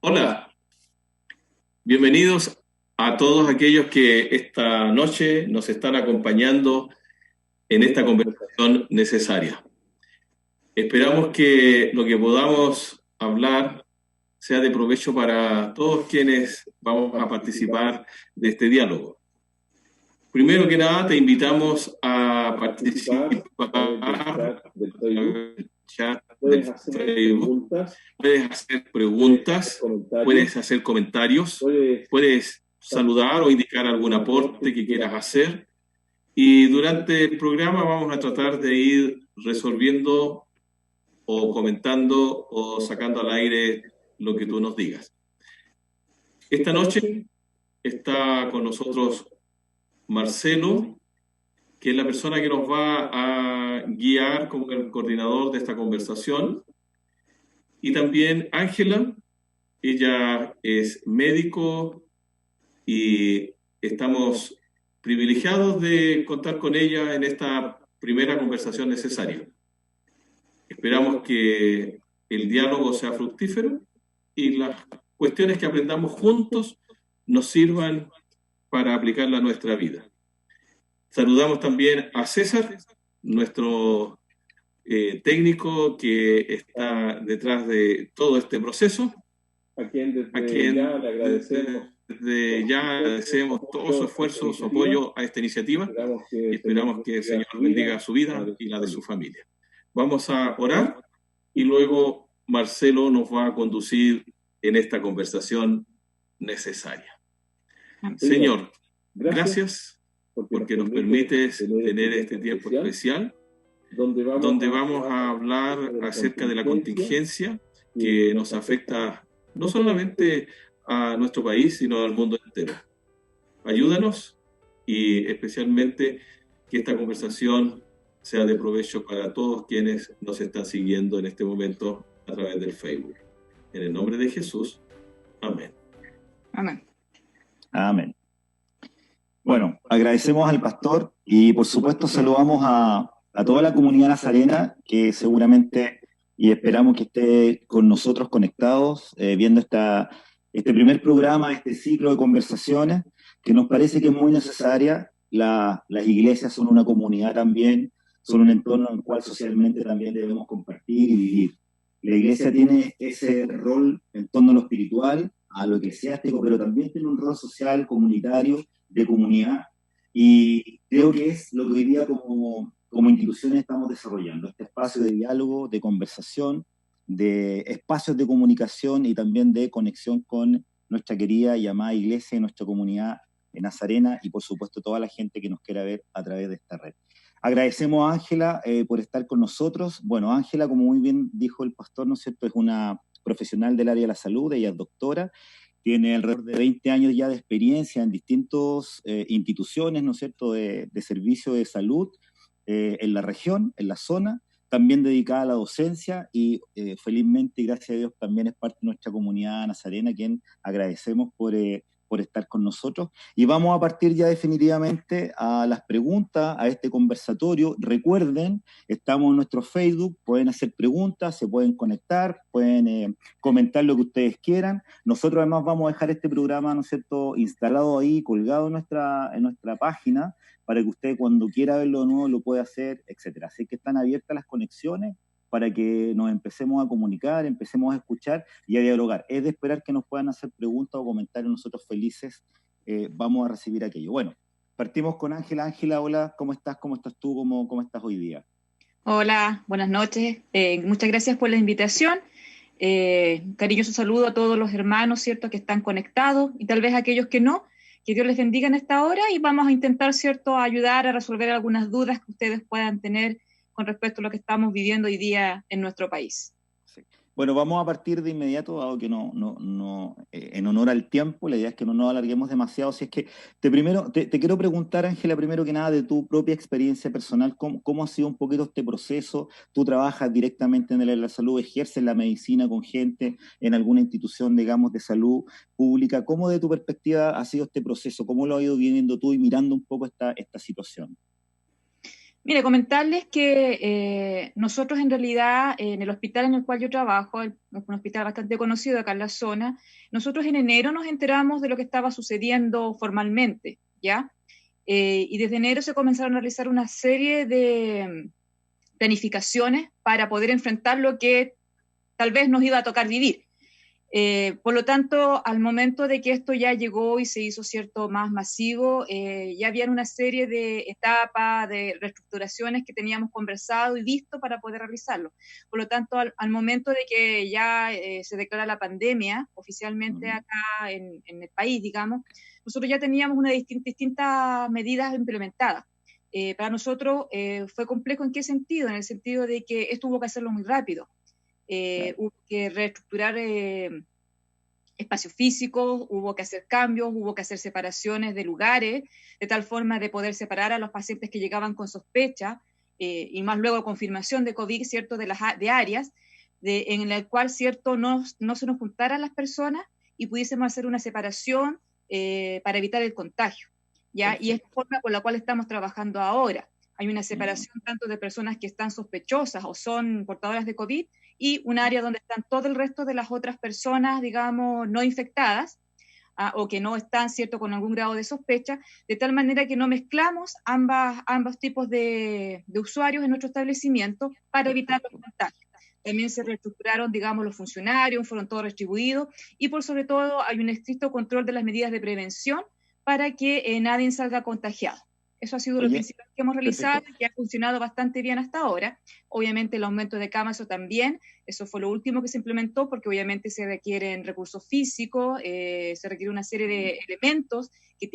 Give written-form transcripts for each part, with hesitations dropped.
Hola, bienvenidos a todos aquellos que esta noche nos están acompañando en esta conversación necesaria. Esperamos que lo que podamos hablar sea de provecho para todos quienes vamos a participar de este diálogo. Primero que nada, te invitamos a participar del chat del Facebook. Puedes hacer preguntas, puedes hacer comentarios, puedes saludar o indicar algún aporte que quieras hacer. Y durante el programa vamos a tratar de ir resolviendo o comentando o sacando al aire lo que tú nos digas. Esta noche está con nosotros Marcelo, que es la persona que nos va a guiar como el coordinador de esta conversación, y también Ángela. Ella es médico y estamos privilegiados de contar con ella en esta primera conversación necesaria. Esperamos que el diálogo sea fructífero y las cuestiones que aprendamos juntos nos sirvan para aplicarla a nuestra vida. Saludamos también a César, nuestro técnico que está detrás de todo este proceso, a quien desde ya le agradecemos todo su esfuerzo, su apoyo a esta iniciativa, y esperamos que el Señor bendiga su vida y la de su familia. Vamos a orar y luego Marcelo nos va a conducir en esta conversación necesaria. Señor, gracias porque nos permites tener este tiempo especial donde vamos a hablar acerca de la contingencia que nos afecta no solamente a nuestro país, sino al mundo entero. Ayúdanos y especialmente que esta conversación sea de provecho para todos quienes nos están siguiendo en este momento a través del Facebook. En el nombre de Jesús, amén. Amén. Amén. Bueno, agradecemos al pastor y por supuesto saludamos a toda la comunidad nazarena que seguramente y esperamos que esté con nosotros conectados viendo este primer programa, este ciclo de conversaciones que nos parece que es muy necesaria. Las iglesias son una comunidad también, son un entorno en el cual socialmente también debemos compartir y vivir. La iglesia tiene ese rol en torno a lo espiritual, a lo eclesiástico, pero también tiene un rol social, comunitario, de comunidad, y creo que es lo que hoy día como instituciones estamos desarrollando, este espacio de diálogo, de conversación, de espacios de comunicación y también de conexión con nuestra querida y amada iglesia y nuestra comunidad en Nazarena y por supuesto toda la gente que nos quiera ver a través de esta red. Agradecemos a Ángela por estar con nosotros. Bueno, Ángela, como muy bien dijo el pastor, ¿no es cierto?, es una profesional del área de la salud, ella es doctora, tiene alrededor de 20 años ya de experiencia en distintas instituciones, ¿no es cierto?, de servicio de salud en la región, en la zona, también dedicada a la docencia y felizmente y gracias a Dios también es parte de nuestra comunidad nazarena, a quien agradecemos por estar con nosotros. Y vamos a partir ya definitivamente a las preguntas, a este conversatorio. Recuerden, estamos en nuestro Facebook, pueden hacer preguntas, se pueden conectar, pueden comentar lo que ustedes quieran. Nosotros además vamos a dejar este programa, ¿no es cierto?, instalado ahí, colgado en nuestra página, para que usted cuando quiera verlo de nuevo lo pueda hacer, etcétera. Así que están abiertas las conexiones para que nos empecemos a comunicar, empecemos a escuchar y a dialogar. Es de esperar que nos puedan hacer preguntas o comentarios, nosotros felices vamos a recibir aquello. Bueno, partimos con Ángela. Ángela, hola, ¿cómo estás? ¿Cómo estás tú? ¿Cómo estás hoy día? Hola, buenas noches. Muchas gracias por la invitación. Cariñoso saludo a todos los hermanos, ¿cierto?, que están conectados y tal vez a aquellos que no. Que Dios les bendiga en esta hora y vamos a intentar, ¿cierto?, ayudar a resolver algunas dudas que ustedes puedan tener con respecto a lo que estamos viviendo hoy día en nuestro país. Sí. Bueno, vamos a partir de inmediato, dado que en honor al tiempo, la idea es que no nos alarguemos demasiado. Si es que te quiero preguntar, Ángela, primero que nada, de tu propia experiencia personal, ¿cómo ha sido un poquito este proceso? Tú trabajas directamente en el área de la salud, ejerces la medicina con gente en alguna institución, digamos, de salud pública. ¿Cómo de tu perspectiva ha sido este proceso? ¿Cómo lo has ido viviendo tú y mirando un poco esta situación? Mire, comentarles que nosotros en realidad, en el hospital en el cual yo trabajo, un hospital bastante conocido acá en la zona, nosotros en enero nos enteramos de lo que estaba sucediendo formalmente, ¿ya? Y desde enero se comenzaron a realizar una serie de planificaciones para poder enfrentar lo que tal vez nos iba a tocar vivir. Por lo tanto, al momento de que esto ya llegó y se hizo cierto más masivo, ya habían una serie de etapas, de reestructuraciones que teníamos conversado y visto para poder realizarlo. Por lo tanto, al momento de que ya se declara la pandemia oficialmente acá en el país, digamos, nosotros ya teníamos unas distintas medidas implementadas. Para nosotros fue complejo ¿en qué sentido? En el sentido de que esto hubo que hacerlo muy rápido. Hubo que reestructurar espacios físicos, hubo que hacer cambios, hubo que hacer separaciones de lugares, de tal forma de poder separar a los pacientes que llegaban con sospecha y más luego confirmación de COVID, ¿cierto?, de áreas en el cual, ¿cierto?, no se nos juntaran las personas y pudiésemos hacer una separación para evitar el contagio, ¿ya? Y es la forma con la cual estamos trabajando ahora. Hay una separación tanto de personas que están sospechosas o son portadoras de COVID y un área donde están todo el resto de las otras personas, digamos, no infectadas o que no están, ¿cierto?, con algún grado de sospecha, de tal manera que no mezclamos ambos tipos de usuarios en nuestro establecimiento para evitar los contagios. También se reestructuraron, digamos, los funcionarios, fueron todos retribuidos y por sobre todo hay un estricto control de las medidas de prevención para que nadie salga contagiado. Eso ha sido lo principal que hemos realizado y que ha funcionado bastante bien hasta ahora. Obviamente el aumento de camas, eso también, eso fue lo último que se implementó porque obviamente se requieren recursos físicos, se requiere una serie de elementos que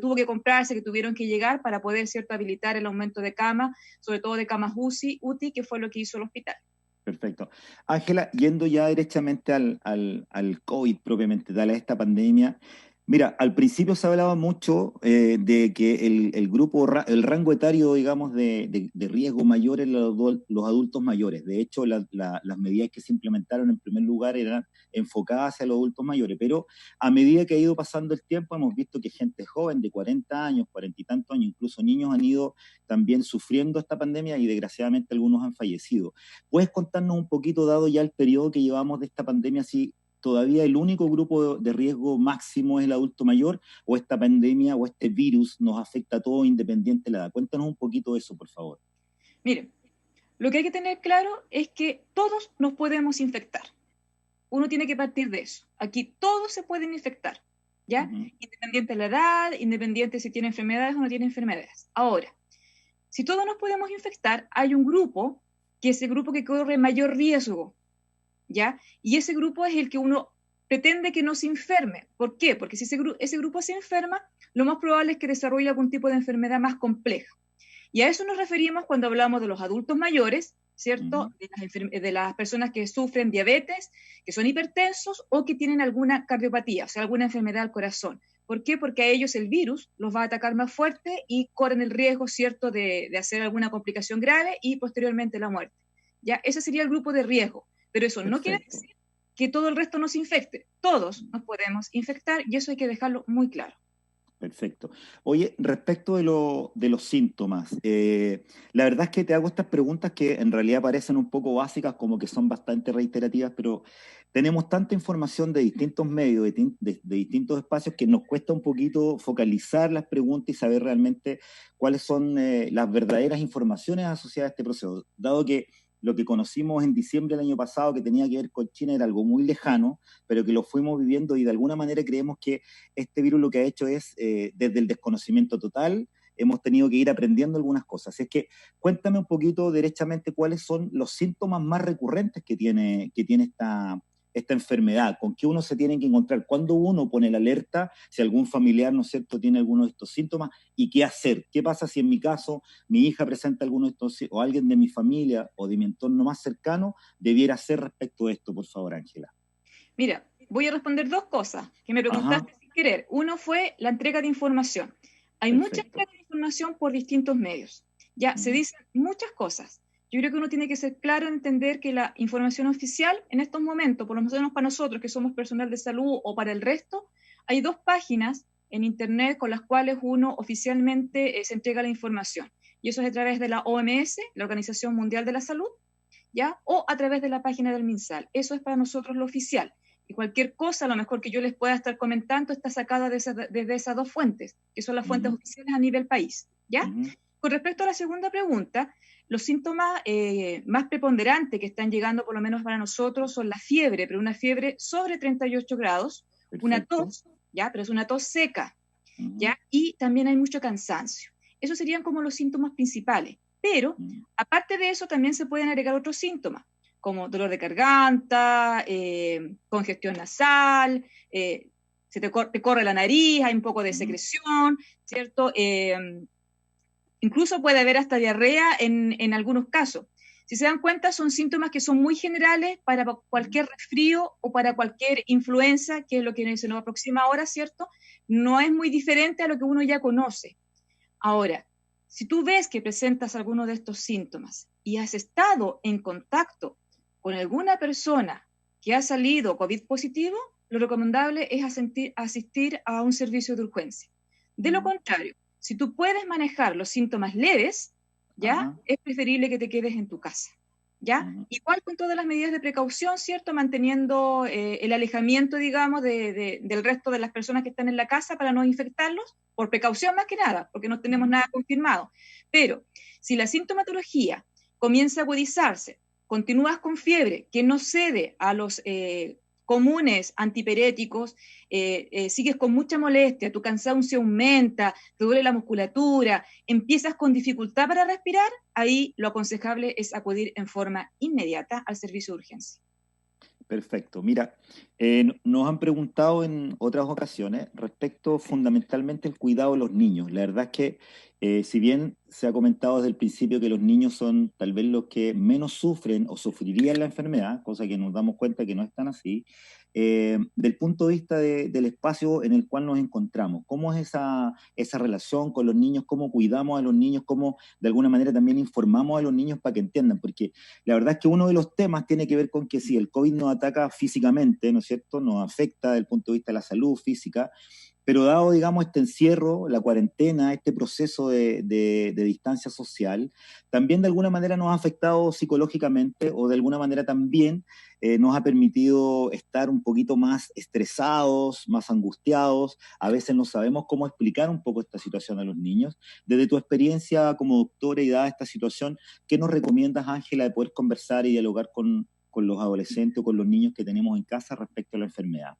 tuvo que comprarse, que tuvieron que llegar para poder, ¿cierto?, habilitar el aumento de camas, sobre todo de camas UTI, que fue lo que hizo el hospital. Perfecto. Ángela, yendo ya directamente al COVID propiamente tal, a esta pandemia. Mira, al principio se hablaba mucho de que el rango etario, digamos, de riesgo mayor es los adultos mayores. De hecho, las medidas que se implementaron en primer lugar eran enfocadas hacia los adultos mayores, pero a medida que ha ido pasando el tiempo hemos visto que gente joven de 40 años, 40 y tantos años, incluso niños han ido también sufriendo esta pandemia y desgraciadamente algunos han fallecido. ¿Puedes contarnos un poquito, dado ya el periodo que llevamos de esta pandemia, si todavía el único grupo de riesgo máximo es el adulto mayor, o esta pandemia o este virus nos afecta a todos independiente de la edad? Cuéntanos un poquito de eso, por favor. Miren, lo que hay que tener claro es que todos nos podemos infectar. Uno tiene que partir de eso. Aquí todos se pueden infectar, ¿ya? Independiente de la edad, independiente si tiene enfermedades o no tiene enfermedades. Ahora, si todos nos podemos infectar, hay un grupo que es el grupo que corre mayor riesgo, ¿ya? Y ese grupo es el que uno pretende que no se enferme. ¿Por qué? Porque si ese grupo se enferma, lo más probable es que desarrolle algún tipo de enfermedad más compleja. Y a eso nos referimos cuando hablamos de los adultos mayores, ¿cierto? De las personas que sufren diabetes, que son hipertensos o que tienen alguna cardiopatía, o sea, alguna enfermedad al corazón. ¿Por qué? Porque a ellos el virus los va a atacar más fuerte y corren el riesgo, ¿cierto?, de hacer alguna complicación grave y posteriormente la muerte. ¿Ya? Ese sería el grupo de riesgo. Pero eso no quiere decir que todo el resto nos infecte. Todos nos podemos infectar y eso hay que dejarlo muy claro. Perfecto. Oye, respecto de los síntomas, la verdad es que te hago estas preguntas que en realidad parecen un poco básicas, como que son bastante reiterativas, pero tenemos tanta información de distintos medios, de distintos espacios, que nos cuesta un poquito focalizar las preguntas y saber realmente cuáles son las verdaderas informaciones asociadas a este proceso, dado que lo que conocimos en diciembre del año pasado, que tenía que ver con China, era algo muy lejano, pero que lo fuimos viviendo y de alguna manera creemos que este virus lo que ha hecho es, desde el desconocimiento total, hemos tenido que ir aprendiendo algunas cosas. Así es que cuéntame un poquito derechamente cuáles son los síntomas más recurrentes que tiene esta enfermedad, con qué uno se tiene que encontrar, cuándo uno pone la alerta, si algún familiar, ¿no es cierto?, tiene alguno de estos síntomas, y qué hacer. ¿Qué pasa si en mi caso mi hija presenta alguno de estos, o alguien de mi familia o de mi entorno más cercano debiera hacer respecto a esto? Por favor, Ángela. Mira, voy a responder dos cosas que me preguntaste sin querer. Uno fue la entrega de información. Hay mucha entrega de información por distintos medios. Ya, se dicen muchas cosas. Yo creo que uno tiene que ser claro en entender que la información oficial en estos momentos, por lo menos para nosotros que somos personal de salud o para el resto, hay dos páginas en internet con las cuales uno oficialmente se entrega la información. y eso es a través de la OMS, la Organización Mundial de la Salud, ¿ya? O a través de la página del MinSal. Eso es para nosotros lo oficial. Y cualquier cosa, a lo mejor que yo les pueda estar comentando, está sacada desde esas dos fuentes, que son las fuentes oficiales a nivel país, ¿ya? Con respecto a la segunda pregunta, los síntomas más preponderantes que están llegando, por lo menos para nosotros, son la fiebre, pero una fiebre sobre 38 grados, una tos, ¿ya? Pero es una tos seca, ¿ya? Y también hay mucho cansancio. Esos serían como los síntomas principales. Pero, aparte de eso, también se pueden agregar otros síntomas, como dolor de garganta, congestión nasal, te corre la nariz, hay un poco de secreción, ¿cierto? Incluso puede haber hasta diarrea en algunos casos. Si se dan cuenta, son síntomas que son muy generales para cualquier resfrío o para cualquier influenza, que es lo que se nos aproxima ahora, ¿cierto? No es muy diferente a lo que uno ya conoce. Ahora, si tú ves que presentas alguno de estos síntomas y has estado en contacto con alguna persona que ha salido COVID positivo, lo recomendable es asistir a un servicio de urgencia. De lo contrario, si tú puedes manejar los síntomas leves, ¿ya? Es preferible que te quedes en tu casa, ¿ya? Igual con todas las medidas de precaución, ¿cierto? Manteniendo el alejamiento, digamos, del resto de las personas que están en la casa para no infectarlos, por precaución más que nada, porque no tenemos nada confirmado. Pero si la sintomatología comienza a agudizarse, continúas con fiebre que no cede a los comunes antipiréticos, sigues con mucha molestia, tu cansancio aumenta, te duele la musculatura, empiezas con dificultad para respirar, ahí lo aconsejable es acudir en forma inmediata al servicio de urgencia. Perfecto. Mira, nos han preguntado en otras ocasiones respecto fundamentalmente al cuidado de los niños. La verdad es que si bien se ha comentado desde el principio que los niños son tal vez los que menos sufren o sufrirían la enfermedad, cosa que nos damos cuenta que no es tan así, del punto de vista del espacio en el cual nos encontramos, ¿cómo es esa relación con los niños? ¿Cómo cuidamos a los niños? ¿Cómo de alguna manera también informamos a los niños para que entiendan? Porque la verdad es que uno de los temas tiene que ver con que si el COVID nos ataca físicamente, ¿no es cierto? Nos afecta desde el punto de vista de la salud física, pero dado, digamos, este encierro, la cuarentena, este proceso de distancia social, también de alguna manera nos ha afectado psicológicamente o de alguna manera también nos ha permitido estar un poquito más estresados, más angustiados. A veces no sabemos cómo explicar un poco esta situación a los niños. Desde tu experiencia como doctora y dada esta situación, ¿qué nos recomiendas, Ángela, de poder conversar y dialogar con los adolescentes o con los niños que tenemos en casa respecto a la enfermedad?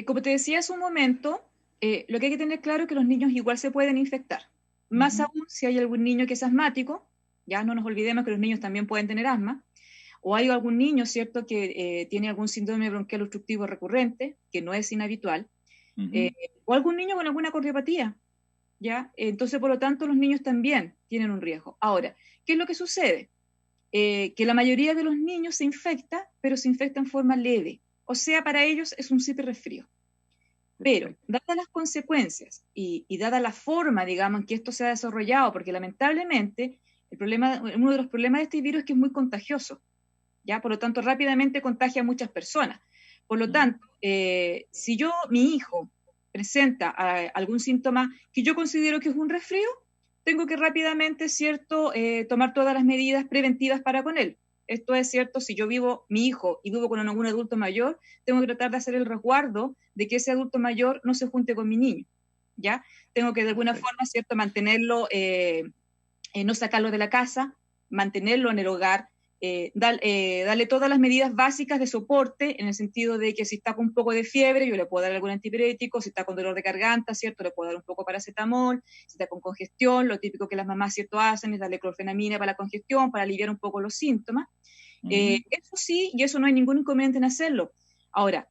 Como te decía hace un momento, lo que hay que tener claro es que los niños igual se pueden infectar. Más aún si hay algún niño que es asmático, ya no nos olvidemos que los niños también pueden tener asma, o hay algún niño, ¿cierto?, que tiene algún síndrome bronquial obstructivo recurrente, que no es inhabitual, o algún niño con alguna cardiopatía, ¿ya? Entonces, por lo tanto, los niños también tienen un riesgo. Ahora, ¿qué es lo que sucede? Que la mayoría de los niños se infecta, pero se infecta en forma leve. O sea, para ellos es un simple resfrío. Pero, dadas las consecuencias y dada la forma, digamos, en que esto se ha desarrollado, porque lamentablemente uno de los problemas de este virus es que es muy contagioso, ¿ya? Por lo tanto, rápidamente contagia a muchas personas. Por lo tanto, si mi hijo presenta algún síntoma que yo considero que es un resfrío, tengo que rápidamente, ¿cierto?, tomar todas las medidas preventivas para con él. Esto es cierto, si yo mi hijo y vivo con algún adulto mayor, tengo que tratar de hacer el resguardo de que ese adulto mayor no se junte con mi niño, ¿ya? Tengo que de alguna forma, ¿cierto?, mantenerlo, no sacarlo de la casa, mantenerlo en el hogar, darle todas las medidas básicas de soporte, en el sentido de que si está con un poco de fiebre, yo le puedo dar algún antipirético, si está con dolor de garganta, ¿cierto?, le puedo dar un poco de paracetamol, si está con congestión, lo típico que las mamás, ¿cierto?, hacen es darle clorfenamina para la congestión, para aliviar un poco los síntomas. Eso sí, y eso no hay ningún inconveniente en hacerlo. Ahora,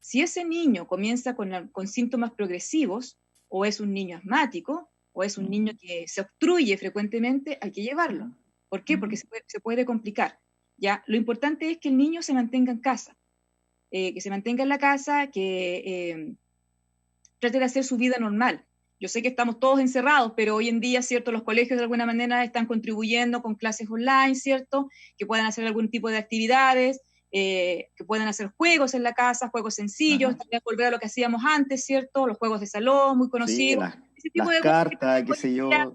si ese niño comienza con síntomas progresivos, o es un niño asmático, o es un niño que se obstruye frecuentemente, hay que llevarlo. ¿Por qué? Porque se puede complicar, ¿ya? Lo importante es que el niño se mantenga en casa, que se mantenga en la casa, que trate de hacer su vida normal. Yo sé que estamos todos encerrados, pero hoy en día, ¿cierto?, los colegios de alguna manera están contribuyendo con clases online, ¿cierto?, que puedan hacer algún tipo de actividades, que puedan hacer juegos en la casa, juegos sencillos, también volver a lo que hacíamos antes, ¿cierto?, los juegos de salón, muy conocidos. Sí, ese tipo las de cartas, qué sé yo. Claro.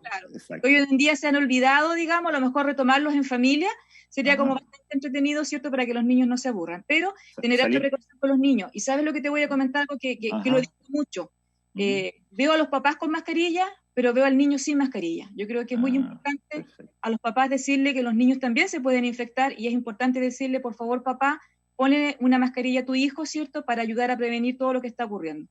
Hoy en día se han olvidado, digamos, a lo mejor retomarlos en familia sería como bastante entretenido, ¿cierto? Para que los niños no se aburran, pero tener alta precaución con los niños. Y ¿sabes lo que te voy a comentar? Algo que lo digo mucho. Veo a los papás con mascarilla, pero veo al niño sin mascarilla. Yo creo que es muy importante a los papás decirle que los niños también se pueden infectar, y es importante decirle, por favor, papá, ponle una mascarilla a tu hijo, ¿cierto? Para ayudar a prevenir todo lo que está ocurriendo.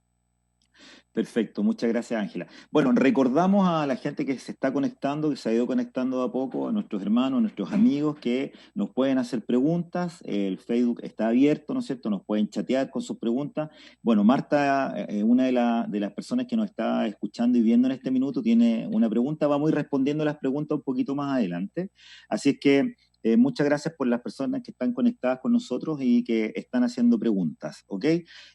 Perfecto, muchas gracias, Ángela. Bueno, recordamos a la gente que se está conectando, que se ha ido conectando de a poco, a nuestros hermanos, a nuestros amigos, que nos pueden hacer preguntas. El Facebook está abierto, ¿no es cierto? Nos pueden chatear con sus preguntas. Bueno, Marta, una de las personas que nos está escuchando y viendo en este minuto, tiene una pregunta. Vamos a ir respondiendo las preguntas un poquito más adelante. Así es que muchas gracias por las personas que están conectadas con nosotros y que están haciendo preguntas, ¿ok?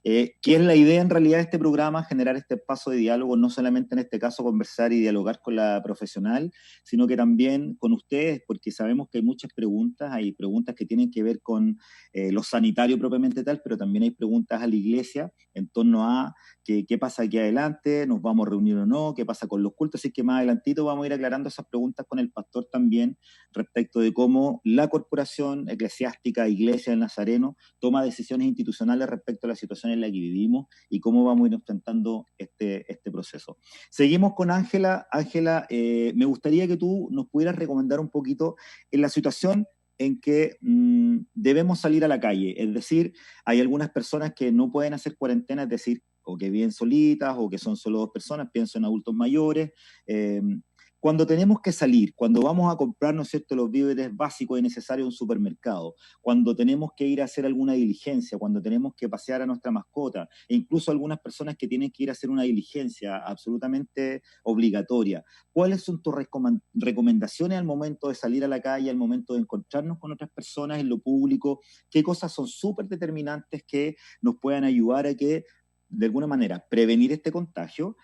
¿Qué es la idea en realidad de este programa? Generar este espacio de diálogo, no solamente en este caso conversar y dialogar con la profesional, sino que también con ustedes, porque sabemos que hay preguntas que tienen que ver con lo sanitario propiamente tal, pero también hay preguntas a la iglesia en torno a qué pasa aquí adelante, nos vamos a reunir o no, qué pasa con los cultos, así que más adelantito vamos a ir aclarando esas preguntas con el pastor también respecto de cómo la corporación eclesiástica, Iglesia del Nazareno, toma decisiones institucionales respecto a la situación en la que vivimos y cómo vamos a ir enfrentando este proceso. Seguimos con Ángela. Ángela, me gustaría que tú nos pudieras recomendar un poquito en la situación en que debemos salir a la calle. Es decir, hay algunas personas que no pueden hacer cuarentena, es decir, o que viven solitas, o que son solo 2 personas, pienso en adultos mayores. Cuando tenemos que salir, cuando vamos a comprar, ¿no es cierto?, los víveres básicos y necesarios en un supermercado, cuando tenemos que ir a hacer alguna diligencia, cuando tenemos que pasear a nuestra mascota, e incluso algunas personas que tienen que ir a hacer una diligencia absolutamente obligatoria, ¿cuáles son tus recomendaciones al momento de salir a la calle, al momento de encontrarnos con otras personas en lo público? ¿Qué cosas son súper determinantes que nos puedan ayudar a que, de alguna manera, prevenir este contagio,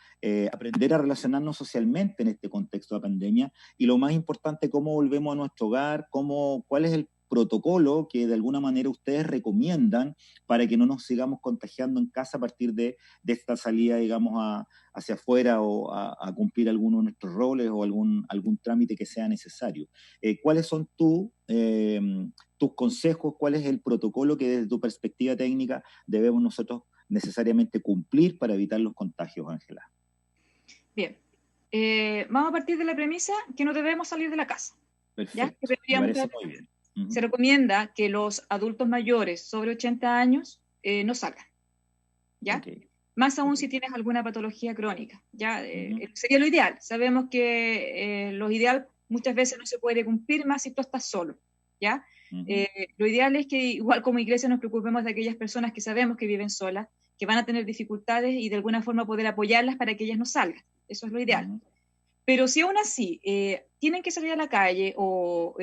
aprender a relacionarnos socialmente en este contexto de pandemia, y lo más importante, cómo volvemos a nuestro hogar, cuál es el protocolo que de alguna manera ustedes recomiendan para que no nos sigamos contagiando en casa a partir de esta salida, digamos, hacia afuera, o a cumplir alguno de nuestros roles o algún trámite que sea necesario. ¿Cuáles son tus consejos? ¿Cuál es el protocolo que desde tu perspectiva técnica debemos nosotros necesariamente cumplir para evitar los contagios, Ángela? Bien, vamos a partir de la premisa que no debemos salir de la casa. Perfecto, me parece muy bien. Se recomienda que los adultos mayores sobre 80 años no salgan, ¿ya? Okay. Más aún si tienes alguna patología crónica, ¿ya? Sería lo ideal. Sabemos que lo ideal muchas veces no se puede cumplir, más si tú estás solo, ¿ya? Lo ideal es que igual como iglesia nos preocupemos de aquellas personas que sabemos que viven solas, que van a tener dificultades, y de alguna forma poder apoyarlas para que ellas no salgan. Eso es lo ideal. Pero si aún así tienen que salir a la calle, o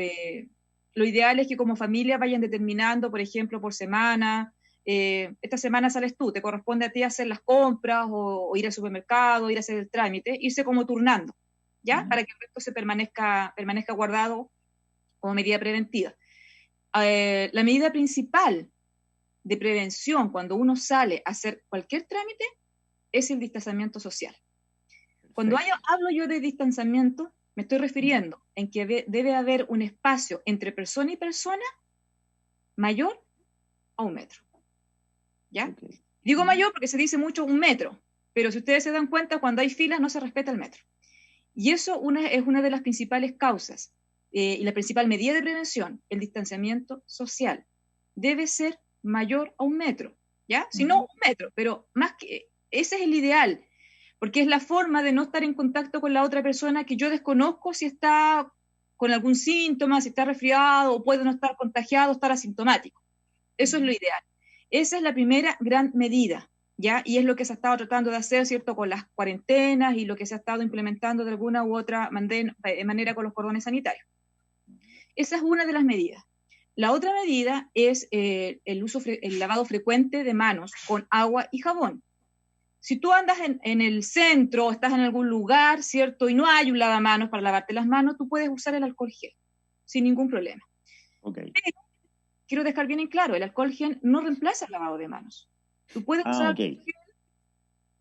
lo ideal es que como familia vayan determinando, por ejemplo, por semana, esta semana sales tú, te corresponde a ti hacer las compras, o ir al supermercado, ir a hacer el trámite, irse como turnando, ¿ya? Para que el resto se permanezca guardado como medida preventiva. La medida principal de prevención cuando uno sale a hacer cualquier trámite es el distanciamiento social. Cuando hablo yo de distanciamiento, me estoy refiriendo en que debe haber un espacio entre persona y persona mayor a 1 metro. ¿Ya? Okay. Digo mayor porque se dice mucho 1 metro, pero si ustedes se dan cuenta, cuando hay filas no se respeta el metro. Y eso es una de las principales causas y la principal medida de prevención, el distanciamiento social. Debe ser mayor a 1 metro, ¿ya? Si no, 1 metro, pero más que ese es el ideal, porque es la forma de no estar en contacto con la otra persona que yo desconozco si está con algún síntoma, si está resfriado, o puede no estar contagiado, estar asintomático. Eso es lo ideal. Esa es la primera gran medida, ¿ya? Y es lo que se ha estado tratando de hacer, ¿cierto?, con las cuarentenas y lo que se ha estado implementando de alguna u otra manera con los cordones sanitarios. Esa es una de las medidas. La otra medida es el lavado frecuente de manos con agua y jabón. Si tú andas en el centro o estás en algún lugar, ¿cierto?, y no hay un lavamanos para lavarte las manos, tú puedes usar el alcohol gel sin ningún problema. Okay. Pero quiero dejar bien en claro, el alcohol gel no reemplaza el lavado de manos. Tú puedes usar alcohol gel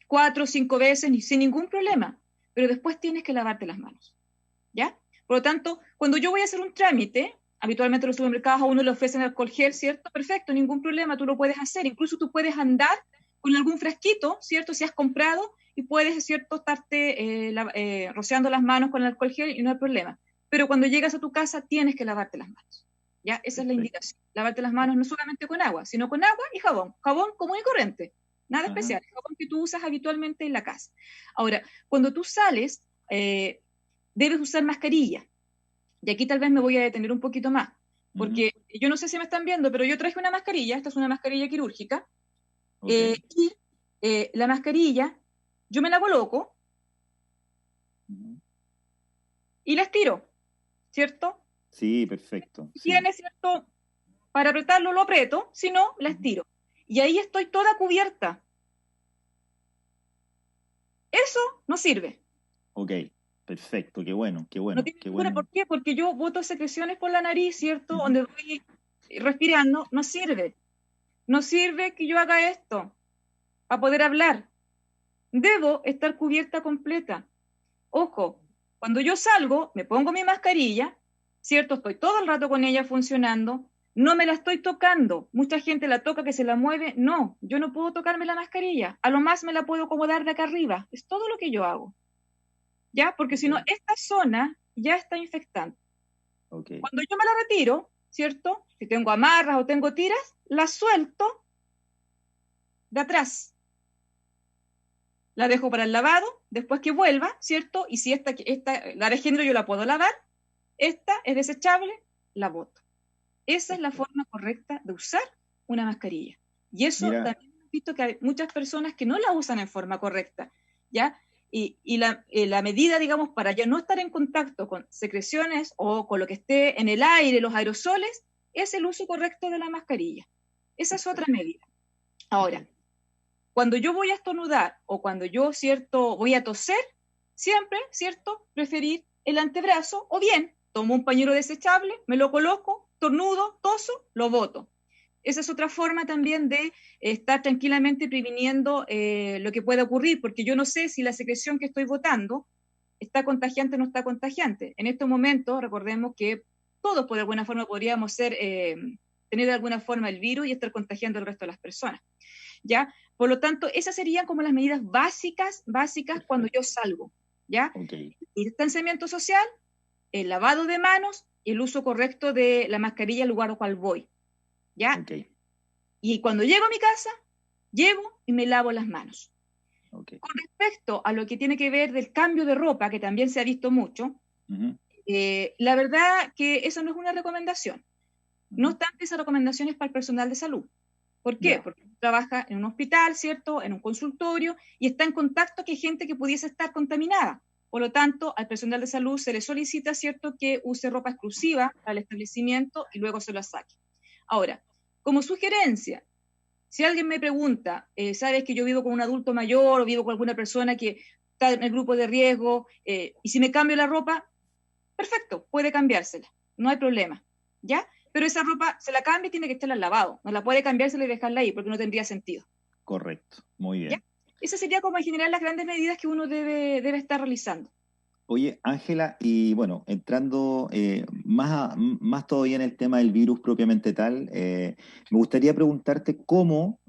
4 o 5 veces sin ningún problema, pero después tienes que lavarte las manos, ¿ya? Por lo tanto, cuando yo voy a hacer un trámite, habitualmente en los supermercados a uno le ofrecen alcohol gel, ¿cierto? Perfecto, ningún problema, tú lo puedes hacer. Incluso tú puedes andar con algún frasquito, ¿cierto? Si has comprado y puedes, ¿cierto?, estarte rociando las manos con el alcohol gel y no hay problema. Pero cuando llegas a tu casa tienes que lavarte las manos, ¿ya? Esa es la indicación. Lavarte las manos no solamente con agua, sino con agua y jabón. Jabón común y corriente, nada especial. Jabón que tú usas habitualmente en la casa. Ahora, cuando tú sales, debes usar mascarilla. Y aquí tal vez me voy a detener un poquito más, porque yo no sé si me están viendo, pero yo traje una mascarilla, esta es una mascarilla quirúrgica, y la mascarilla, yo me la coloco y la estiro, ¿cierto? Sí, perfecto. Si tiene, ¿cierto? Para apretarlo lo aprieto, si no, la estiro. Y ahí estoy toda cubierta. Eso no sirve. Ok. Perfecto, qué bueno, qué bueno. No tiene ninguna, ¿por qué? Porque yo boto secreciones por la nariz, ¿cierto? Donde voy respirando, no sirve. No sirve que yo haga esto para poder hablar. Debo estar cubierta completa. Ojo, cuando yo salgo, me pongo mi mascarilla, ¿cierto? Estoy todo el rato con ella funcionando, no me la estoy tocando. Mucha gente la toca, que se la mueve. No, yo no puedo tocarme la mascarilla. A lo más me la puedo acomodar de acá arriba. Es todo lo que yo hago. ¿Ya? Porque si no, esta zona ya está infectando. Cuando yo me la retiro, ¿cierto? Si tengo amarras o tengo tiras, la suelto de atrás. La dejo para el lavado, después que vuelva, ¿cierto? Y si esta la de género yo la puedo lavar, esta es desechable, la boto. Esa es la forma correcta de usar una mascarilla. Y eso también he visto que hay muchas personas que no la usan en forma correcta, ¿ya? Y la medida, digamos, para ya no estar en contacto con secreciones o con lo que esté en el aire, los aerosoles, es el uso correcto de la mascarilla. Esa es otra medida. Ahora, cuando yo voy a estornudar o cuando yo, ¿cierto?, voy a toser, siempre, ¿cierto?, preferir el antebrazo, o bien tomo un pañuelo desechable, me lo coloco, estornudo, toso, lo boto. Esa es otra forma también de estar tranquilamente previniendo lo que pueda ocurrir, porque yo no sé si la secreción que estoy botando está contagiante o no está contagiante. En estos momentos, recordemos que todos por alguna forma podríamos tener de alguna forma el virus y estar contagiando al resto de las personas, ¿ya? Por lo tanto, esas serían como las medidas básicas cuando yo salgo, ¿ya? El distanciamiento social, el lavado de manos y el uso correcto de la mascarilla al lugar al cual voy, ¿ya? Y cuando llego a mi casa, llego y me lavo las manos. Con respecto a lo que tiene que ver del cambio de ropa, que también se ha visto mucho, la verdad que eso no es una recomendación. No obstante, esa recomendación es para el personal de salud. ¿Por qué? Porque trabaja en un hospital, ¿cierto?, en un consultorio, y está en contacto con gente que pudiese estar contaminada. Por lo tanto, al personal de salud se le solicita, ¿cierto?, que use ropa exclusiva al establecimiento y luego se la saque. Ahora, como sugerencia, si alguien me pregunta, sabes que yo vivo con un adulto mayor o vivo con alguna persona que está en el grupo de riesgo, y si me cambio la ropa, perfecto, puede cambiársela, no hay problema, ¿ya? Pero esa ropa se la cambia y tiene que estar al lavado, no la puede cambiársela y dejarla ahí porque no tendría sentido. Correcto, muy bien. ¿Ya? Esas serían como en general las grandes medidas que uno debe estar realizando. Oye, Ángela, y bueno, entrando más todavía en el tema del virus propiamente tal, me gustaría preguntarte cómo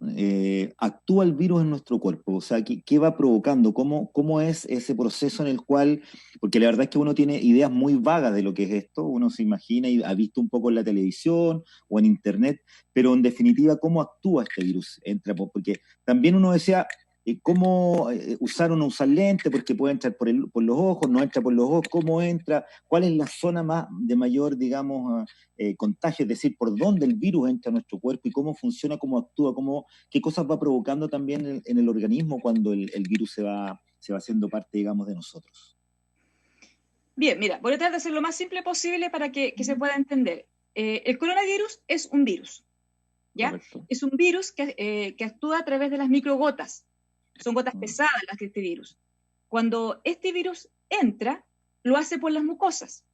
actúa el virus en nuestro cuerpo, o sea, qué va provocando, cómo es ese proceso en el cual, porque la verdad es que uno tiene ideas muy vagas de lo que es esto, uno se imagina y ha visto un poco en la televisión o en internet, pero en definitiva, ¿cómo actúa este virus? Porque también uno decía, cómo usar o no usar lente, porque puede entrar por los ojos, no entra por los ojos, cómo entra, cuál es la zona de mayor, digamos, contagio, es decir, por dónde el virus entra a nuestro cuerpo y cómo funciona, cómo actúa, qué cosas va provocando también en el organismo cuando el virus se va haciendo parte, digamos, de nosotros. Bien, mira, voy a tratar de hacer lo más simple posible para que se pueda entender. El coronavirus es un virus, ¿ya? Correcto. Es un virus que actúa a través de las microgotas. Son gotas pesadas las de este virus. Cuando este virus entra, lo hace por las mucosas.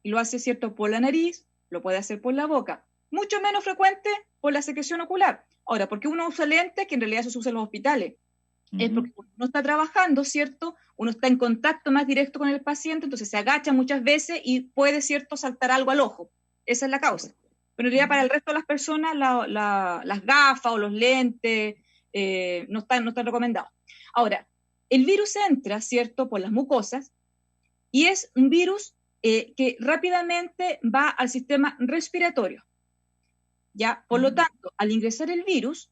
Y lo hace, ¿cierto?, por la nariz, lo puede hacer por la boca. Mucho menos frecuente por la secreción ocular. Ahora, ¿por qué uno usa lentes que en realidad se usa en los hospitales? es porque uno está trabajando, ¿cierto? Uno está en contacto más directo con el paciente, entonces se agacha muchas veces y puede, ¿cierto?, saltar algo al ojo. Esa es la causa. Pero en realidad para el resto de las personas las gafas o los lentes no están recomendados. Ahora, el virus entra, ¿cierto?, por las mucosas y es un virus que rápidamente va al sistema respiratorio. ¿Ya? Por lo tanto, al ingresar el virus,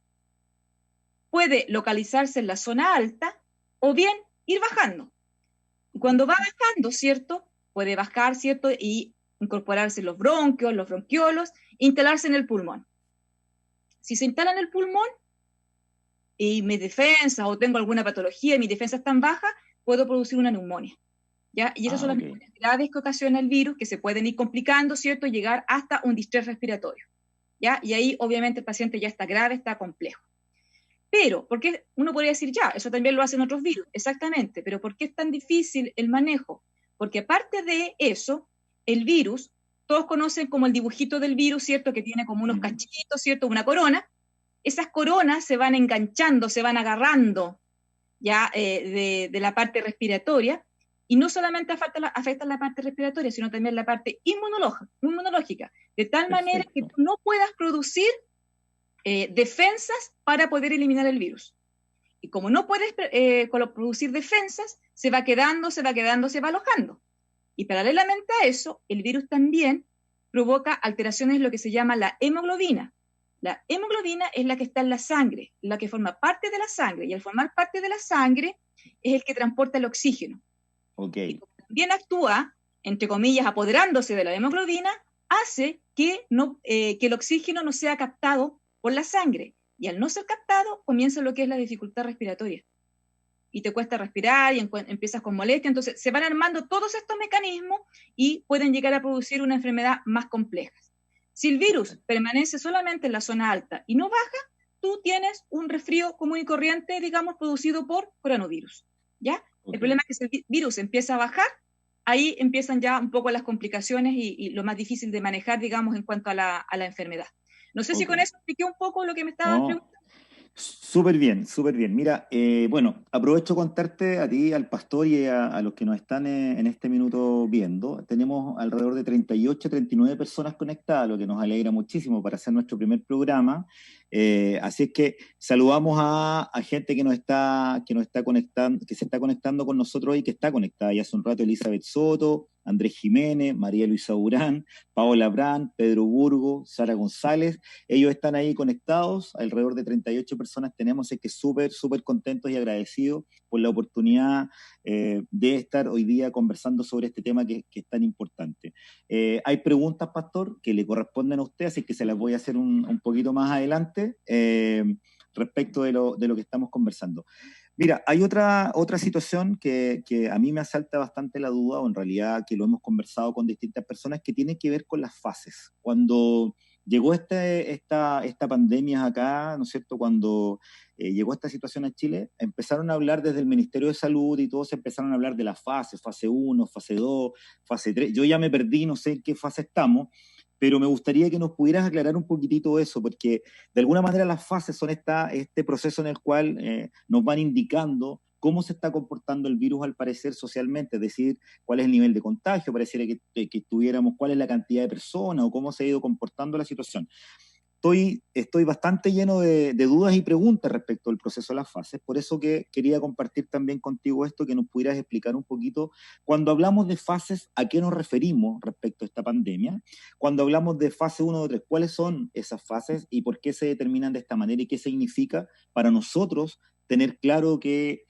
puede localizarse en la zona alta o bien ir bajando. Y cuando va bajando, ¿cierto?, puede bajar, ¿cierto?, y incorporarse en los bronquios, los bronquiolos, instalarse en el pulmón. Si se instala en el pulmón y mis defensas o tengo alguna patología y mis defensas están bajas, puedo producir una neumonía. ¿Ya? Y esas son las neumonias graves que ocasiona el virus, que se pueden ir complicando, ¿cierto?, y llegar hasta un distrés respiratorio. ¿Ya? Y ahí, obviamente, el paciente ya está grave, está complejo. Pero, ¿por qué? Uno podría decir, ya, eso también lo hacen otros virus, exactamente, pero ¿por qué es tan difícil el manejo? Porque aparte de eso, el virus, todos conocen como el dibujito del virus, ¿cierto?, que tiene como unos cachitos, ¿cierto?, una corona. Esas coronas se van enganchando, se van agarrando, ya, de la parte respiratoria, y no solamente afectan la parte respiratoria, sino también la parte inmunológica, de tal manera que tú no puedas producir defensas para poder eliminar el virus. Y como no puedes producir defensas, se va quedando, se va alojando. Y paralelamente a eso, el virus también provoca alteraciones en lo que se llama la hemoglobina. La hemoglobina es la que está en la sangre, la que forma parte de la sangre, y al formar parte de la sangre es el que transporta el oxígeno. Y como también actúa, entre comillas, apoderándose de la hemoglobina, hace que el oxígeno no sea captado por la sangre, y al no ser captado comienza lo que es la dificultad respiratoria y te cuesta respirar y empiezas con molestia. Entonces se van armando todos estos mecanismos y pueden llegar a producir una enfermedad más compleja. Si el virus permanece solamente en la zona alta y no baja, tú tienes un resfrío común y corriente, digamos, producido por coronavirus, ¿ya? El problema es que si el virus empieza a bajar, ahí empiezan ya un poco las complicaciones y lo más difícil de manejar, digamos, en cuanto a la enfermedad. No sé si con eso expliqué un poco lo que me estabas preguntando. Súper bien, súper bien. Mira, bueno, aprovecho contarte a ti, al pastor y a los que nos están en este minuto viendo. Tenemos alrededor de 38, 39 personas conectadas, lo que nos alegra muchísimo para hacer nuestro primer programa. Así es que saludamos a gente que se está conectando con nosotros y que está conectada ya hace un rato: Elizabeth Soto, Andrés Jiménez, María Luisa Urán, Paola Brand, Pedro Burgo, Sara González. Ellos están ahí conectados, alrededor de 38 personas tenemos, es que súper contentos y agradecidos por la oportunidad de estar hoy día conversando sobre este tema que es tan importante. Hay preguntas, pastor, que le corresponden a usted, así que se las voy a hacer un poquito más adelante respecto de lo que estamos conversando. Mira, hay otra situación que a mí me asalta bastante la duda, o en realidad que lo hemos conversado con distintas personas, que tiene que ver con las fases. Cuando llegó esta pandemia acá, ¿no es cierto?, cuando llegó esta situación a Chile, empezaron a hablar desde el Ministerio de Salud y todos empezaron a hablar de las fases, fase 1, fase 2, fase 3. Yo ya me perdí, no sé en qué fase estamos, pero me gustaría que nos pudieras aclarar un poquitito eso, porque de alguna manera las fases son este proceso en el cual nos van indicando cómo se está comportando el virus al parecer socialmente, es decir, cuál es el nivel de contagio, pareciera que tuviéramos cuál es la cantidad de personas o cómo se ha ido comportando la situación. Estoy bastante lleno de dudas y preguntas respecto al proceso de las fases, por eso que quería compartir también contigo esto, que nos pudieras explicar un poquito, cuando hablamos de fases, ¿a qué nos referimos respecto a esta pandemia? Cuando hablamos de fase 1 o 3, ¿cuáles son esas fases y por qué se determinan de esta manera y qué significa para nosotros tener claro que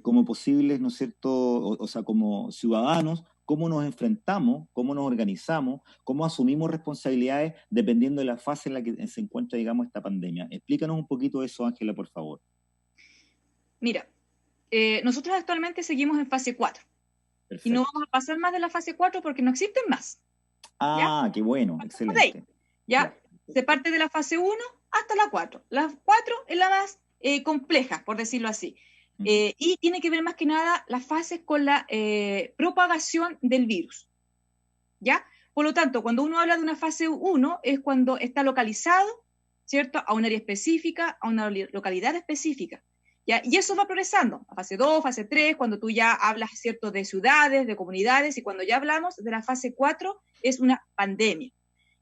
como posibles, ¿no es cierto?, o sea, como ciudadanos, cómo nos enfrentamos, cómo nos organizamos, cómo asumimos responsabilidades dependiendo de la fase en la que se encuentra, digamos, esta pandemia. Explícanos un poquito eso, Ángela, por favor. Mira, nosotros actualmente seguimos en fase 4. Perfecto. Y no vamos a pasar más de la fase 4 porque no existen más. Ah, ¿ya? Qué bueno, excelente. ¿Ya? Se parte de la fase 1 hasta la 4. La 4 es la más compleja, por decirlo así. Y tiene que ver más que nada las fases con la propagación del virus, ¿ya? Por lo tanto, cuando uno habla de una fase 1 es cuando está localizado ¿cierto? A un área específica, a una localidad específica. ¿Ya? Y eso va progresando, a fase 2, fase 3, cuando tú ya hablas, ¿cierto?, de ciudades, de comunidades, y cuando ya hablamos de la fase 4, es una pandemia.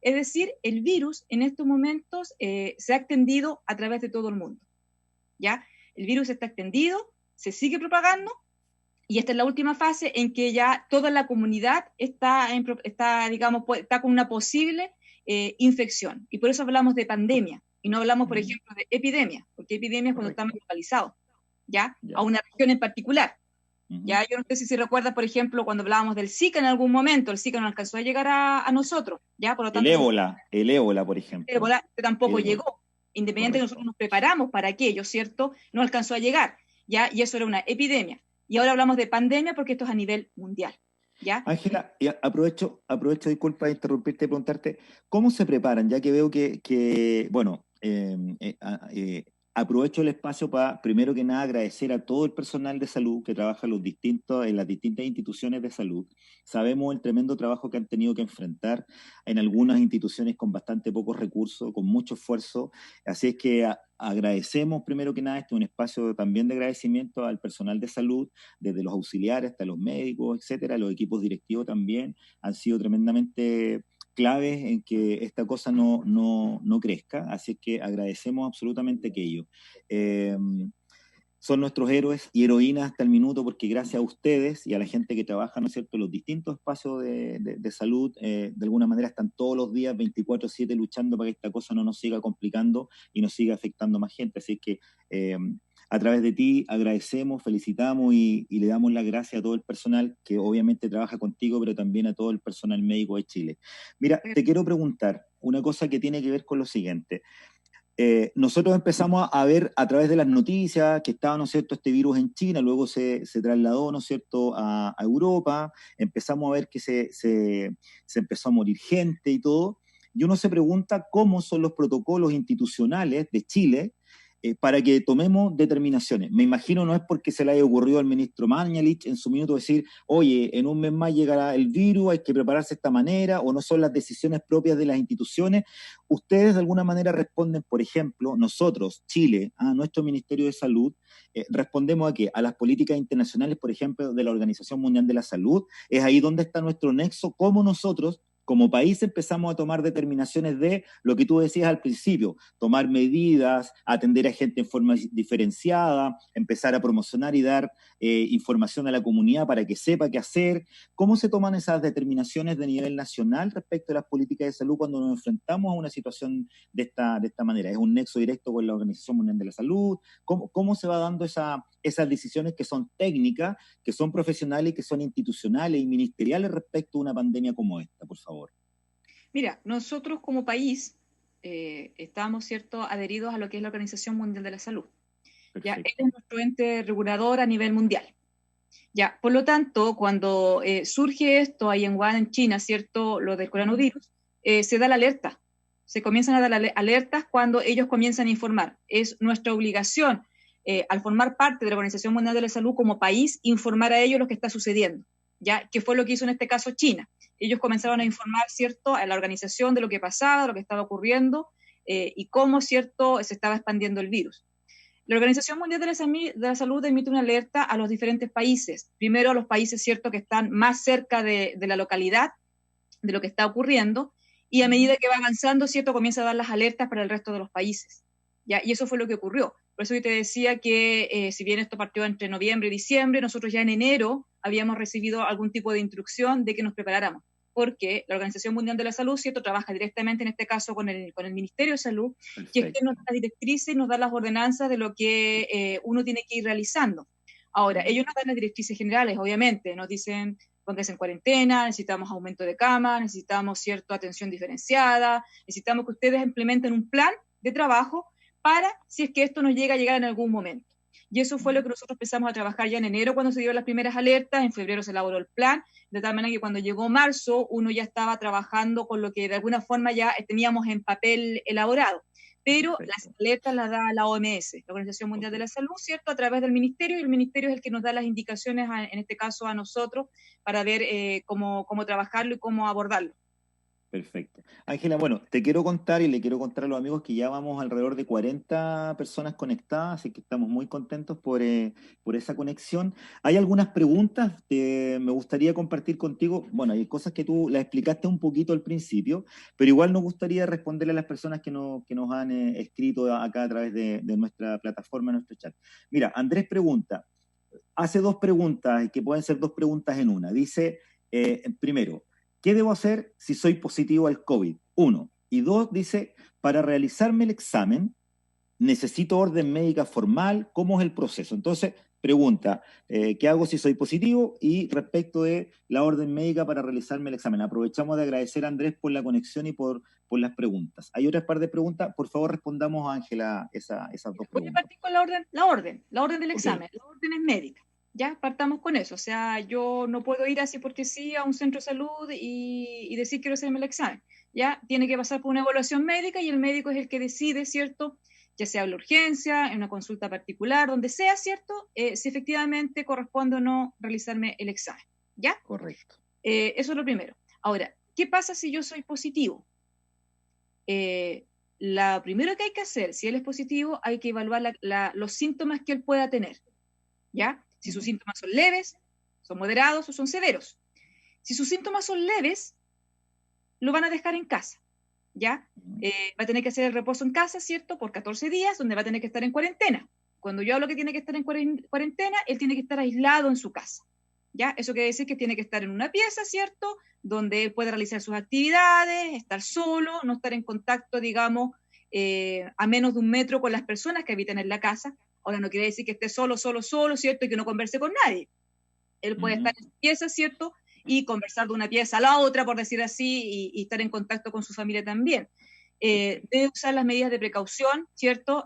Es decir, el virus en estos momentos se ha extendido a través de todo el mundo. ¿Ya? El virus está extendido, se sigue propagando, y esta es la última fase en que ya toda la comunidad está con una posible infección. Y por eso hablamos de pandemia, y no hablamos, por ejemplo, de epidemia, porque epidemia es cuando estamos localizados, ¿ya? A una región en particular. ¿Ya? Yo no sé si se recuerda, por ejemplo, cuando hablábamos del Zika en algún momento, el Zika no alcanzó a llegar a nosotros, ¿ya? Por lo tanto, el ébola, por ejemplo. El ébola tampoco llegó, independientemente de que nosotros nos preparamos para aquello, ¿cierto? No alcanzó a llegar, ¿ya? Y eso era una epidemia. Y ahora hablamos de pandemia porque esto es a nivel mundial, ¿ya? Ángela, aprovecho, disculpa de interrumpirte y preguntarte, ¿cómo se preparan? Ya que veo aprovecho el espacio para, primero que nada, agradecer a todo el personal de salud que trabaja en las distintas instituciones de salud. Sabemos el tremendo trabajo que han tenido que enfrentar en algunas instituciones con bastante pocos recursos, con mucho esfuerzo. Así es que agradecemos, primero que nada, este es un espacio también de agradecimiento al personal de salud, desde los auxiliares hasta los médicos, etcétera, los equipos directivos también han sido tremendamente claves en que esta cosa no crezca, así que agradecemos absolutamente aquello. Son nuestros héroes y heroínas hasta el minuto, porque gracias a ustedes y a la gente que trabaja, ¿no es cierto?, en los distintos espacios de salud, de alguna manera están todos los días 24/7 luchando para que esta cosa no nos siga complicando y nos siga afectando más gente. Así que a través de ti agradecemos, felicitamos y le damos las gracias a todo el personal que obviamente trabaja contigo, pero también a todo el personal médico de Chile. Mira, te quiero preguntar una cosa que tiene que ver con lo siguiente. Nosotros empezamos a ver a través de las noticias que estaba, ¿no es cierto?, este virus en China, luego se trasladó, ¿no es cierto?, a Europa, empezamos a ver que se empezó a morir gente y todo, y uno se pregunta cómo son los protocolos institucionales de Chile para que tomemos determinaciones. Me imagino no es porque se le haya ocurrido al ministro Mañalich en su minuto decir, oye, en un mes más llegará el virus, hay que prepararse de esta manera, o no son las decisiones propias de las instituciones. Ustedes de alguna manera responden, por ejemplo, nosotros, Chile, a nuestro Ministerio de Salud, respondemos a ¿qué? A las políticas internacionales, por ejemplo, de la Organización Mundial de la Salud. Es ahí donde está nuestro nexo, cómo nosotros como país empezamos a tomar determinaciones de lo que tú decías al principio, tomar medidas, atender a gente en forma diferenciada, empezar a promocionar y dar información a la comunidad para que sepa qué hacer. ¿Cómo se toman esas determinaciones de nivel nacional respecto a las políticas de salud cuando nos enfrentamos a una situación de esta manera? ¿Es un nexo directo con la Organización Mundial de la Salud? ¿Cómo se va dando esas decisiones que son técnicas, que son profesionales, que son institucionales y ministeriales respecto a una pandemia como esta, por favor? Mira, nosotros como país estamos, ¿cierto?, adheridos a lo que es la Organización Mundial de la Salud. Ya, él es nuestro ente regulador a nivel mundial. Ya, por lo tanto, cuando surge esto ahí en Wuhan, en China, ¿cierto?, lo del coronavirus, se da la alerta. Se comienzan a dar alertas cuando ellos comienzan a informar. Es nuestra obligación, al formar parte de la Organización Mundial de la Salud como país, informar a ellos lo que está sucediendo. ¿Ya? Que fue lo que hizo en este caso China. Ellos comenzaron a informar, ¿cierto?, a la organización de lo que pasaba, de lo que estaba ocurriendo y cómo, ¿cierto?, se estaba expandiendo el virus. La Organización Mundial de la Salud emite una alerta a los diferentes países. Primero a los países, ¿cierto?, que están más cerca de la localidad, de lo que está ocurriendo, y a medida que va avanzando, ¿cierto?, comienza a dar las alertas para el resto de los países. ¿Ya? Y eso fue lo que ocurrió. Por eso yo te decía que si bien esto partió entre noviembre y diciembre, nosotros ya en enero habíamos recibido algún tipo de instrucción de que nos preparáramos, porque la Organización Mundial de la Salud, ¿cierto?, trabaja directamente en este caso con el Ministerio de Salud, que es quien nos da las directrices y nos da las ordenanzas de lo que uno tiene que ir realizando. Ahora, ellos nos dan las directrices generales, obviamente, nos dicen pónganse en cuarentena, necesitamos aumento de camas, necesitamos cierta atención diferenciada, necesitamos que ustedes implementen un plan de trabajo para si es que esto nos llega a llegar en algún momento. Y eso fue lo que nosotros empezamos a trabajar ya en enero cuando se dieron las primeras alertas, en febrero se elaboró el plan, de tal manera que cuando llegó marzo uno ya estaba trabajando con lo que de alguna forma ya teníamos en papel elaborado. Pero las alertas las da la OMS, la Organización Mundial de la Salud, ¿cierto?, a través del Ministerio, y el Ministerio es el que nos da las indicaciones, en este caso a nosotros, para ver cómo trabajarlo y cómo abordarlo. Perfecto. Ángela, bueno, te quiero contar y le quiero contar a los amigos que ya vamos alrededor de 40 personas conectadas, así que estamos muy contentos por esa conexión. Hay algunas preguntas que me gustaría compartir contigo. Bueno, hay cosas que tú las explicaste un poquito al principio, pero igual nos gustaría responderle a las personas que nos han escrito acá a través de nuestra plataforma, nuestro chat. Mira, Andrés pregunta, hace dos preguntas, que pueden ser dos preguntas en una. Dice, primero, ¿qué debo hacer si soy positivo al COVID? Uno. Y dos, dice, para realizarme el examen, ¿necesito orden médica formal? ¿Cómo es el proceso? Entonces, pregunta, ¿qué hago si soy positivo? Y respecto de la orden médica para realizarme el examen. Aprovechamos de agradecer a Andrés por la conexión y por las preguntas. Hay otras par de preguntas. Por favor, respondamos, Ángela, esas dos preguntas. Voy a partir con la orden del examen. La orden es médica. Ya, partamos con eso. O sea, yo no puedo ir así porque sí a un centro de salud y decir quiero hacerme el examen. Ya, tiene que pasar por una evaluación médica y el médico es el que decide, ¿cierto? Ya sea en la urgencia, en una consulta particular, donde sea, ¿cierto? Si efectivamente corresponde o no realizarme el examen. ¿Ya? Correcto. Eso es lo primero. Ahora, ¿qué pasa si yo soy positivo? Lo primero que hay que hacer, si él es positivo, hay que evaluar los síntomas que él pueda tener. ¿Ya? Si sus síntomas son leves, son moderados o son severos. Si sus síntomas son leves, lo van a dejar en casa. ¿Ya? Va a tener que hacer el reposo en casa, ¿cierto? Por 14 días, donde va a tener que estar en cuarentena. Cuando yo hablo que tiene que estar en cuarentena, él tiene que estar aislado en su casa. ¿Ya? Eso quiere decir que tiene que estar en una pieza, ¿cierto? Donde él puede realizar sus actividades, estar solo, no estar en contacto, digamos, a menos de 1 metro con las personas que habitan en la casa. Ahora no quiere decir que esté solo, ¿cierto? Y que no converse con nadie. Él puede estar en su pieza, ¿cierto? Y conversar de una pieza a la otra, por decir así, y estar en contacto con su familia también. Debe usar las medidas de precaución, ¿cierto?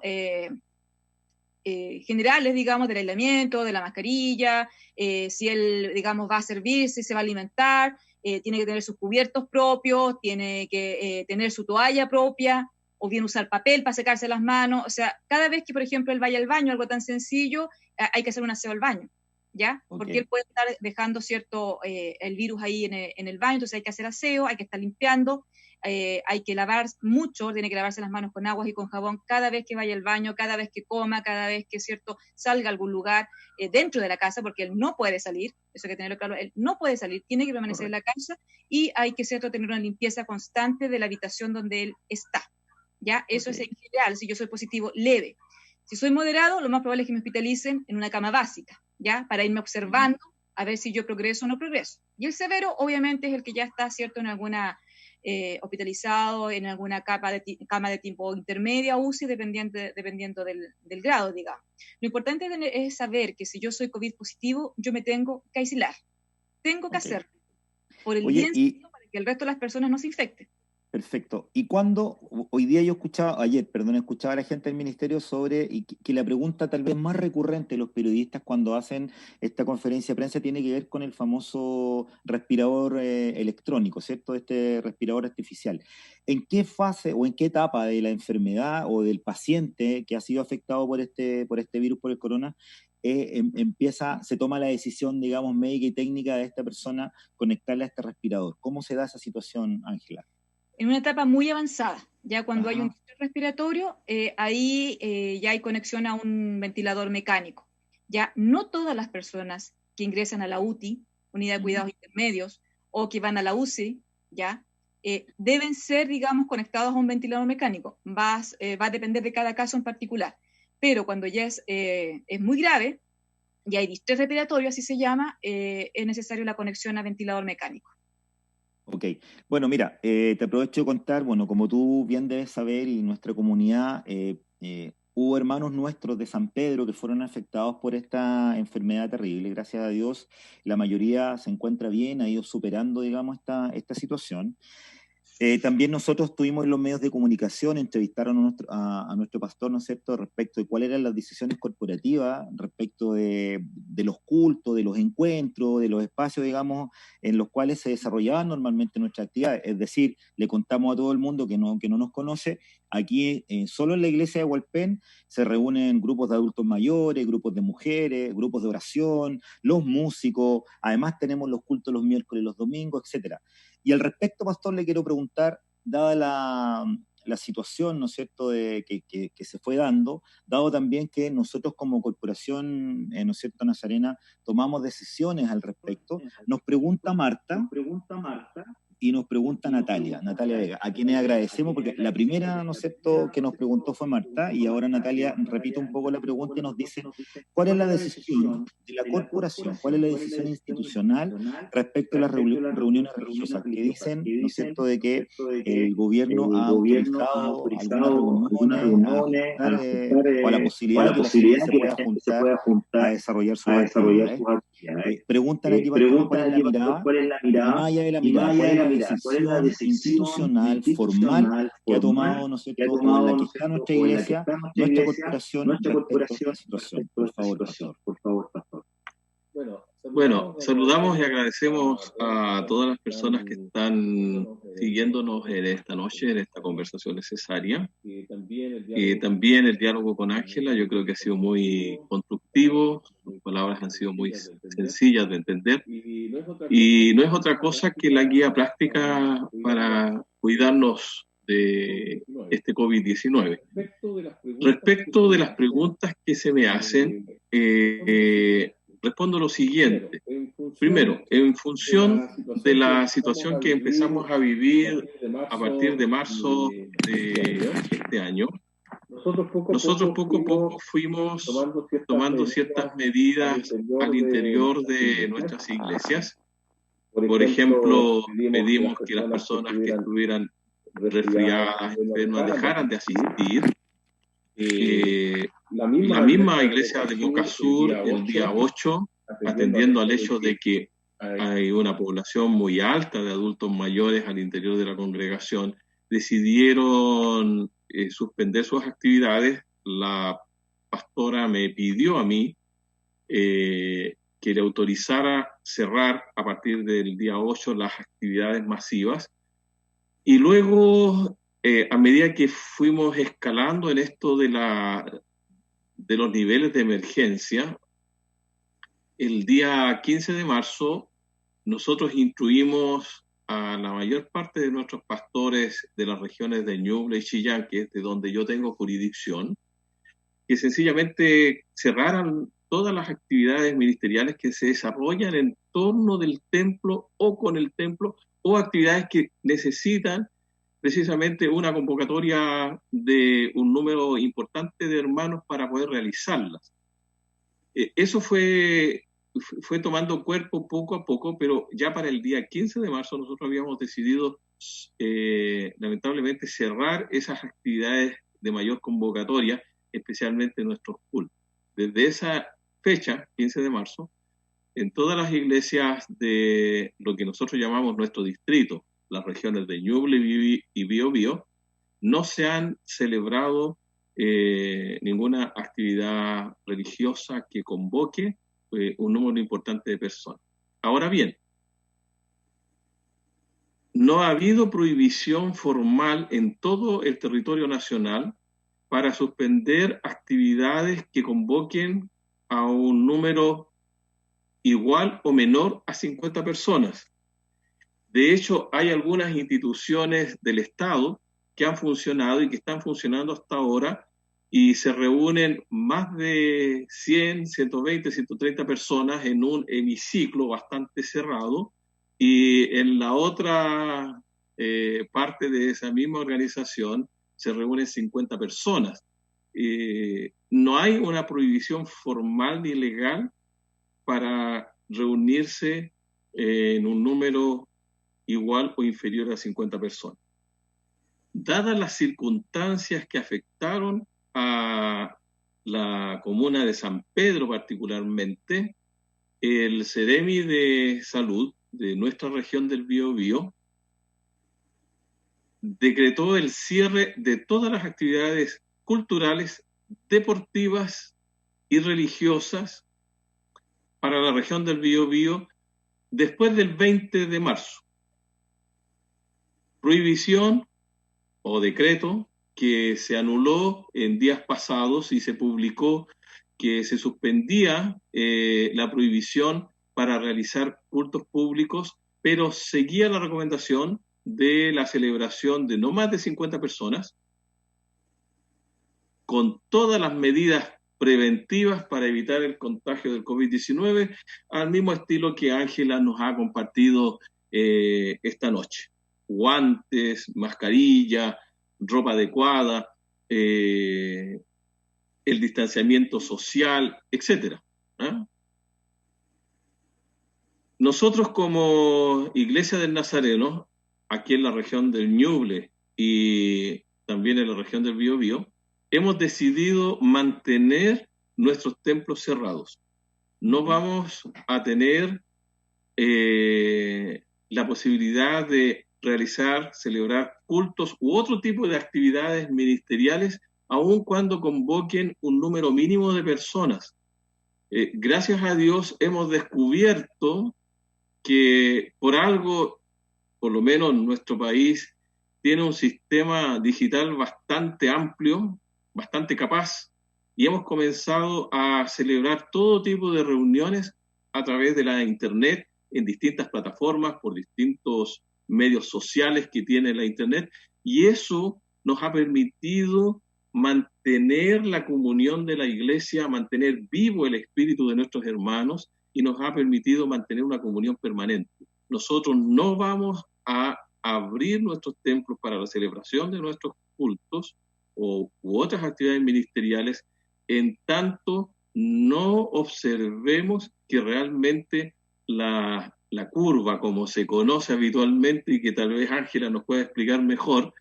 Generales, digamos, del aislamiento, de la mascarilla, si él, digamos, va a servirse, se va a alimentar, tiene que tener sus cubiertos propios, tiene que tener su toalla propia, o bien usar papel para secarse las manos. O sea, cada vez que, por ejemplo, él vaya al baño, algo tan sencillo, hay que hacer un aseo al baño, ¿ya? Okay. Porque él puede estar dejando, ¿cierto?, el virus ahí en el baño, entonces hay que hacer aseo, hay que estar limpiando. Hay que lavar mucho, tiene que lavarse las manos con aguas y con jabón cada vez que vaya al baño, cada vez que coma, cada vez que, ¿cierto?, salga a algún lugar dentro de la casa, porque él no puede salir, eso hay que tenerlo claro, él no puede salir, tiene que permanecer en la casa, y hay que, ¿cierto?, tener una limpieza constante de la habitación donde él está, ¿ya? Eso es en general, si yo soy positivo leve. Si soy moderado, lo más probable es que me hospitalicen en una cama básica, ¿ya? Para irme observando a ver si yo progreso o no progreso. Y el severo, obviamente, es el que ya está, ¿cierto?, en alguna hospitalizado en alguna cama de tipo intermedia UCI, dependiendo del grado, digamos. Lo importante es saber que si yo soy COVID positivo, yo me tengo que aislar. Tengo que hacerlo. Por el bien para que el resto de las personas no se infecten. Perfecto. Y cuando, hoy día escuchaba a la gente del ministerio sobre, y que la pregunta tal vez más recurrente de los periodistas cuando hacen esta conferencia de prensa tiene que ver con el famoso respirador electrónico, ¿cierto? Este respirador artificial. ¿En qué fase o en qué etapa de la enfermedad o del paciente que ha sido afectado por este virus, por el corona, se toma la decisión, digamos, médica y técnica de esta persona conectarle a este respirador? ¿Cómo se da esa situación, Ángela? En una etapa muy avanzada, ya cuando hay un distrés respiratorio, ahí ya hay conexión a un ventilador mecánico. Ya no todas las personas que ingresan a la UTI, unidad de cuidados intermedios, o que van a la UCI, ya, deben ser, digamos, conectados a un ventilador mecánico. Va a depender de cada caso en particular. Pero cuando ya es muy grave, y hay distrés respiratorio, así se llama, es necesario la conexión a ventilador mecánico. Ok, bueno, mira, te aprovecho de contar, bueno, como tú bien debes saber y nuestra comunidad, hubo hermanos nuestros de San Pedro que fueron afectados por esta enfermedad terrible. Gracias a Dios, la mayoría se encuentra bien, ha ido superando, digamos, esta situación. También nosotros tuvimos en los medios de comunicación, entrevistaron a nuestro pastor, ¿no es cierto?, respecto de cuáles eran las decisiones corporativas, respecto de los cultos, de los encuentros, de los espacios, digamos, en los cuales se desarrollaban normalmente nuestras actividades. Es decir, le contamos a todo el mundo que no nos conoce, aquí solo en la iglesia de Hualpén se reúnen grupos de adultos mayores, grupos de mujeres, grupos de oración, los músicos, además tenemos los cultos los miércoles y los domingos, etcétera. Y al respecto, pastor, le quiero preguntar, dada la situación, ¿no es cierto?, que se fue dando, dado también que nosotros como corporación, ¿no es cierto?, Nazarena, tomamos decisiones al respecto, nos pregunta Marta, y nos pregunta Natalia Vega, a quienes agradecemos, porque la primera, ¿no es cierto?, que nos preguntó fue Marta, y ahora Natalia repite un poco la pregunta y nos dice, ¿cuál es la decisión de la corporación, cuál es la decisión institucional respecto a las reuniones religiosas? Que dicen, ¿no es cierto?, de que el gobierno ha autorizado algunas reuniones a juntar, o a la posibilidad de que la gente se pueda juntar a desarrollar sus actividades. Preguntan aquí, pastor, ¿cuál es la mirada? Y más allá de la mirada, ¿cuál es la decisión institucional, formal, que ha tomado, ¿no es cierto?, o en la que está nuestra iglesia, nuestra corporación respecto a esta situación? Por favor, pastor. Bueno, saludamos y agradecemos a todas las personas que están siguiéndonos en esta noche, en esta conversación necesaria. También el diálogo con Ángela, yo creo que ha sido muy constructivo, sus palabras han sido muy sencillas de entender, y no es otra cosa que la guía práctica para cuidarnos de este COVID-19. Respecto de las preguntas que se me hacen, respondo lo siguiente. Primero, en función de la situación que empezamos a vivir a partir de marzo de este año, nosotros poco a poco fuimos tomando ciertas medidas al interior de nuestras iglesias. Por ejemplo, pedimos que las personas que estuvieran resfriadas, enfermas, dejaran de asistir. La misma iglesia de Boca Sur, el día 8, atendiendo al hecho de que hay una población muy alta de adultos mayores al interior de la congregación, decidieron suspender sus actividades. La pastora me pidió a mí que le autorizara cerrar a partir del día 8 las actividades masivas. Y luego, a medida que fuimos escalando en esto de los niveles de emergencia, el día 15 de marzo nosotros instruimos a la mayor parte de nuestros pastores de las regiones de Ñuble y Chillán, que es de donde yo tengo jurisdicción, que sencillamente cerraran todas las actividades ministeriales que se desarrollan en torno del templo o con el templo, o actividades que necesitan precisamente una convocatoria de un número importante de hermanos para poder realizarlas. Eso fue tomando cuerpo poco a poco, pero ya para el día 15 de marzo nosotros habíamos decidido lamentablemente cerrar esas actividades de mayor convocatoria, especialmente nuestros cultos. Desde esa fecha, 15 de marzo, en todas las iglesias de lo que nosotros llamamos nuestro distrito, las regiones de Ñuble y Biobío, no se han celebrado ninguna actividad religiosa que convoque un número importante de personas. Ahora bien, no ha habido prohibición formal en todo el territorio nacional para suspender actividades que convoquen a un número igual o menor a 50 personas. De hecho, hay algunas instituciones del Estado que han funcionado y que están funcionando hasta ahora y se reúnen más de 100, 120, 130 personas en un hemiciclo bastante cerrado, y en la otra parte de esa misma organización se reúnen 50 personas. No hay una prohibición formal ni legal para reunirse en un número igual o inferior a 50 personas. Dadas las circunstancias que afectaron a la comuna de San Pedro particularmente, el Ceremi de Salud de nuestra región del Biobío decretó el cierre de todas las actividades culturales, deportivas y religiosas para la región del Biobío después del 20 de marzo. Prohibición o decreto que se anuló en días pasados y se publicó que se suspendía la prohibición para realizar cultos públicos pero seguía la recomendación de la celebración de no más de 50 personas, con todas las medidas preventivas para evitar el contagio del COVID-19, al mismo estilo que Ángela nos ha compartido esta noche. Guantes, mascarilla, ropa adecuada, el distanciamiento social, etc. Nosotros como Iglesia del Nazareno, aquí en la región del Ñuble y también en la región del Biobío, hemos decidido mantener nuestros templos cerrados. No vamos a tener la posibilidad de realizar, celebrar cultos u otro tipo de actividades ministeriales, aun cuando convoquen un número mínimo de personas. Gracias a Dios hemos descubierto que por algo, por lo menos nuestro país, tiene un sistema digital bastante amplio, bastante capaz, y hemos comenzado a celebrar todo tipo de reuniones a través de la internet, en distintas plataformas, por distintos medios sociales que tiene la internet, y eso nos ha permitido mantener la comunión de la iglesia, mantener vivo el espíritu de nuestros hermanos, y nos ha permitido mantener una comunión permanente. Nosotros no vamos a abrir nuestros templos para la celebración de nuestros cultos u otras actividades ministeriales en tanto no observemos que realmente la curva, como se conoce habitualmente y que tal vez Ángela nos pueda explicar mejor,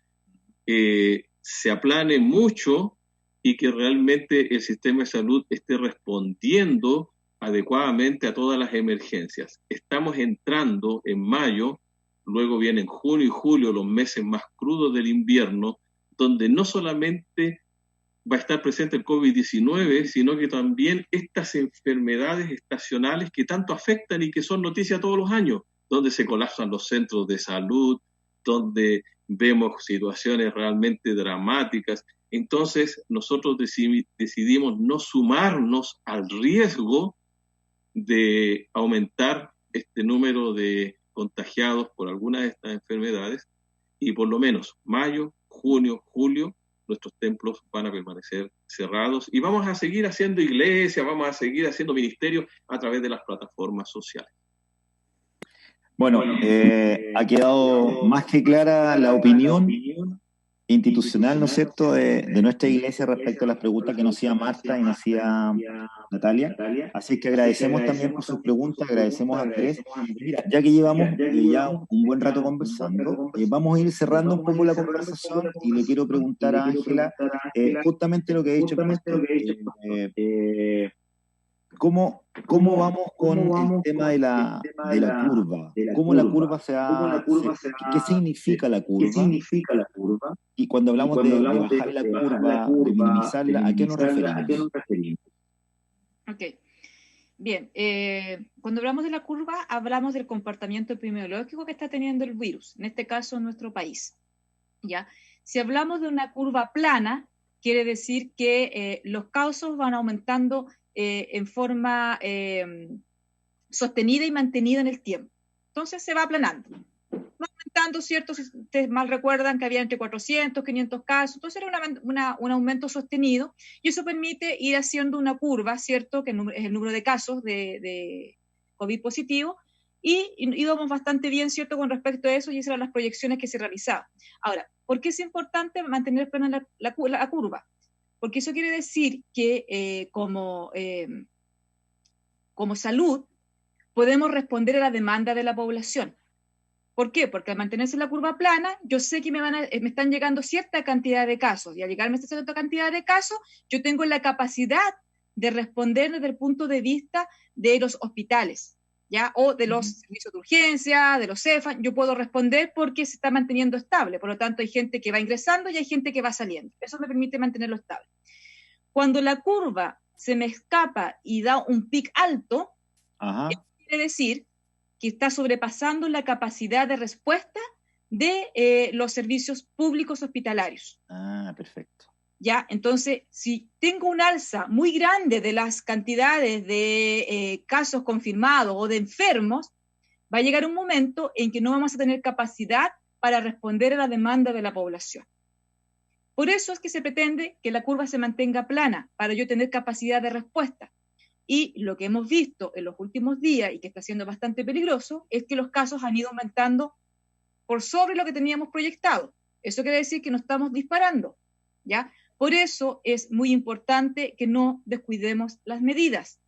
se aplane mucho y que realmente el sistema de salud esté respondiendo adecuadamente a todas las emergencias. Estamos entrando en mayo, luego vienen junio y julio, los meses más crudos del invierno, donde no solamente va a estar presente el COVID-19, sino que también estas enfermedades estacionales que tanto afectan y que son noticia todos los años, donde se colapsan los centros de salud, donde vemos situaciones realmente dramáticas. Entonces, nosotros decidimos no sumarnos al riesgo de aumentar este número de contagiados por alguna de estas enfermedades, y por lo menos mayo, junio, julio, nuestros templos van a permanecer cerrados y vamos a seguir haciendo iglesia, vamos a seguir haciendo ministerio a través de las plataformas sociales. Bueno, ha quedado más que clara la opinión institucional, ¿no es cierto?, de nuestra iglesia respecto a las preguntas que nos hacía Marta y nos hacía Natalia. Así que agradecemos también por sus preguntas, agradecemos a Andrés. Mira, ya que llevamos ya un buen rato conversando, vamos a ir cerrando un poco la conversación y le quiero preguntar a Ángela justamente lo que ha dicho el pastor. ¿Cómo vamos con el tema de la curva? ¿Cómo la curva qué significa la curva? Y cuando hablamos de bajar la curva, de minimizarla, ¿a qué nos referimos? Ok. Bien, cuando hablamos de la curva, hablamos del comportamiento epidemiológico que está teniendo el virus, en este caso en nuestro país. ¿Ya? Si hablamos de una curva plana, quiere decir que los casos van aumentando en forma sostenida y mantenida en el tiempo. Entonces se va aplanando. Va aumentando, ¿cierto? Si ustedes mal recuerdan que había entre 400, 500 casos, entonces era un aumento sostenido y eso permite ir haciendo una curva, ¿cierto? Que es el número de casos de COVID positivo y íbamos bastante bien, ¿cierto? Con respecto a eso y esas eran las proyecciones que se realizaban. Ahora, ¿por qué es importante mantener plana la curva? Porque eso quiere decir que como salud podemos responder a la demanda de la población. ¿Por qué? Porque al mantenerse la curva plana, yo sé que me están llegando cierta cantidad de casos, y al llegarme a esta cierta cantidad de casos, yo tengo la capacidad de responder desde el punto de vista de los hospitales, ¿ya? O de los servicios de urgencia, de los CEFA, yo puedo responder porque se está manteniendo estable, por lo tanto hay gente que va ingresando y hay gente que va saliendo, eso me permite mantenerlo estable. Cuando la curva se me escapa y da un pic alto, eso quiere decir que está sobrepasando la capacidad de respuesta de los servicios públicos hospitalarios. Perfecto. ¿Ya? Entonces, si tengo un alza muy grande de las cantidades de casos confirmados o de enfermos, va a llegar un momento en que no vamos a tener capacidad para responder a la demanda de la población. Por eso es que se pretende que la curva se mantenga plana, para yo tener capacidad de respuesta. Y lo que hemos visto en los últimos días, y que está siendo bastante peligroso, es que los casos han ido aumentando por sobre lo que teníamos proyectado. Eso quiere decir que no estamos disparando, ¿ya? Por eso es muy importante que no descuidemos las medidas,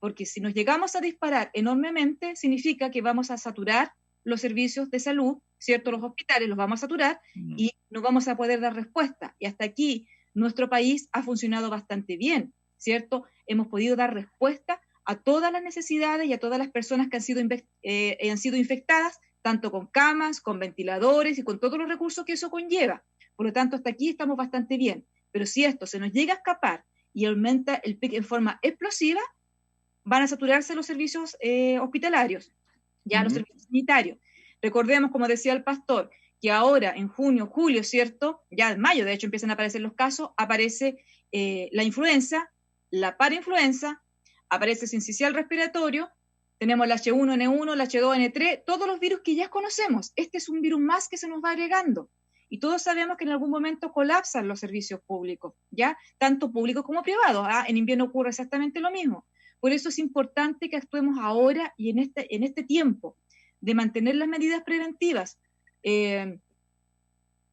porque si nos llegamos a disparar enormemente, significa que vamos a saturar los servicios de salud, ¿cierto? Los hospitales los vamos a saturar y no vamos a poder dar respuesta. Y hasta aquí nuestro país ha funcionado bastante bien, ¿cierto? Hemos podido dar respuesta a todas las necesidades y a todas las personas que han sido infectadas, tanto con camas, con ventiladores y con todos los recursos que eso conlleva. Por lo tanto, hasta aquí estamos bastante bien. Pero si esto se nos llega a escapar y aumenta el pico en forma explosiva, van a saturarse los servicios hospitalarios, ya los servicios sanitarios. Recordemos, como decía el pastor, que ahora en junio, julio, ¿cierto? Ya en mayo, de hecho, empiezan a aparecer los casos, aparece la influenza, la parainfluenza, aparece el sincicial respiratorio, tenemos el H1N1, el H2N3, todos los virus que ya conocemos. Este es un virus más que se nos va agregando. Y todos sabemos que en algún momento colapsan los servicios públicos, ¿ya? Tanto públicos como privados. En invierno ocurre exactamente lo mismo. Por eso es importante que actuemos ahora y en este tiempo de mantener las medidas preventivas.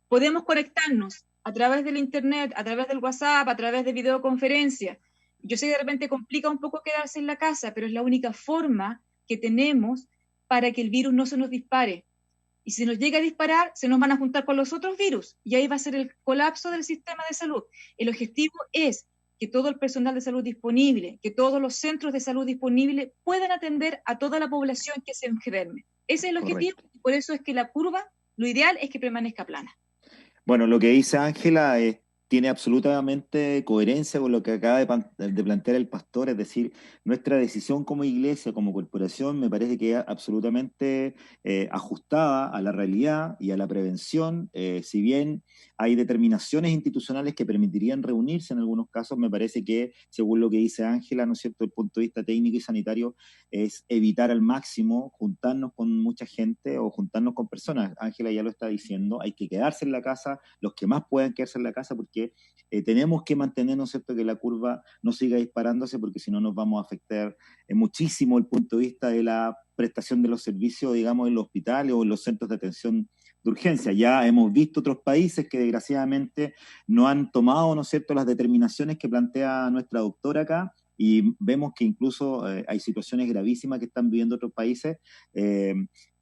Podemos conectarnos a través del internet, a través del WhatsApp, a través de videoconferencias. Yo sé que de repente complica un poco quedarse en la casa, pero es la única forma que tenemos para que el virus no se nos dispare. Y si nos llega a disparar, se nos van a juntar con los otros virus y ahí va a ser el colapso del sistema de salud. El objetivo es que todo el personal de salud disponible, que todos los centros de salud disponibles puedan atender a toda la población que se enferme. Ese es el objetivo y por eso es que la curva, lo ideal es que permanezca plana. Bueno, lo que dice Ángela tiene absolutamente coherencia con lo que acaba de plantear el pastor, es decir, nuestra decisión como iglesia, como corporación, me parece que es absolutamente ajustada a la realidad y a la prevención. Si bien hay determinaciones institucionales que permitirían reunirse en algunos casos, me parece que, según lo que dice Ángela, ¿no es cierto?, desde el punto de vista técnico y sanitario, es evitar al máximo juntarnos con mucha gente o juntarnos con personas. Ángela ya lo está diciendo, hay que quedarse en la casa, los que más puedan quedarse en la casa, porque tenemos que mantener, ¿no es cierto?, que la curva no siga disparándose, porque si no nos vamos a afectar muchísimo el punto de vista de la prestación de los servicios, digamos, en los hospitales o en los centros de atención de urgencia. Ya hemos visto otros países que desgraciadamente no han tomado, ¿no es cierto?, las determinaciones que plantea nuestra doctora acá, y vemos que incluso hay situaciones gravísimas que están viviendo otros países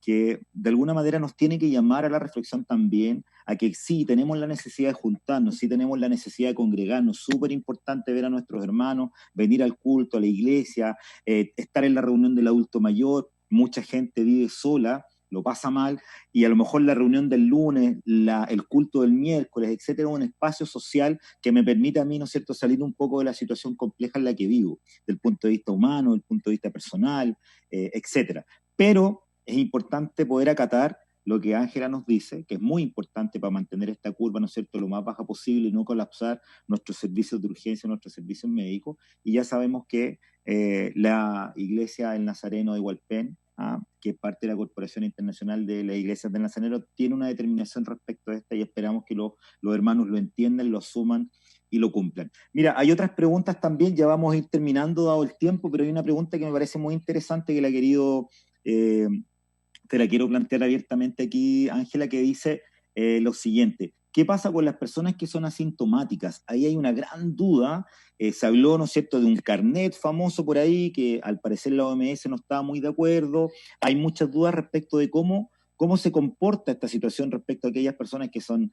que de alguna manera nos tiene que llamar a la reflexión también, a que sí tenemos la necesidad de juntarnos, sí tenemos la necesidad de congregarnos, súper importante ver a nuestros hermanos, venir al culto, a la iglesia, estar en la reunión del adulto mayor. Mucha gente vive sola, lo pasa mal, y a lo mejor la reunión del lunes, el culto del miércoles, etcétera, un espacio social que me permite a mí, ¿no es cierto?, salir un poco de la situación compleja en la que vivo, del punto de vista humano, del punto de vista personal, etcétera. Pero es importante poder acatar lo que Ángela nos dice, que es muy importante para mantener esta curva, ¿no es cierto?, lo más baja posible y no colapsar nuestros servicios de urgencia, nuestros servicios médicos. Y ya sabemos que la Iglesia del Nazareno de Hualpén, que es parte de la Corporación Internacional de las Iglesias del Nazareno, tiene una determinación respecto a esta y esperamos que los hermanos lo entiendan, lo asuman y lo cumplan. Mira, hay otras preguntas también, ya vamos a ir terminando dado el tiempo, pero hay una pregunta que me parece muy interesante que la he querido... te la quiero plantear abiertamente aquí, Ángela, que dice lo siguiente: ¿qué pasa con las personas que son asintomáticas? Ahí hay una gran duda. Se habló, ¿no es cierto?, de un carnet famoso por ahí, que al parecer la OMS no estaba muy de acuerdo. Hay muchas dudas respecto de cómo se comporta esta situación respecto a aquellas personas que son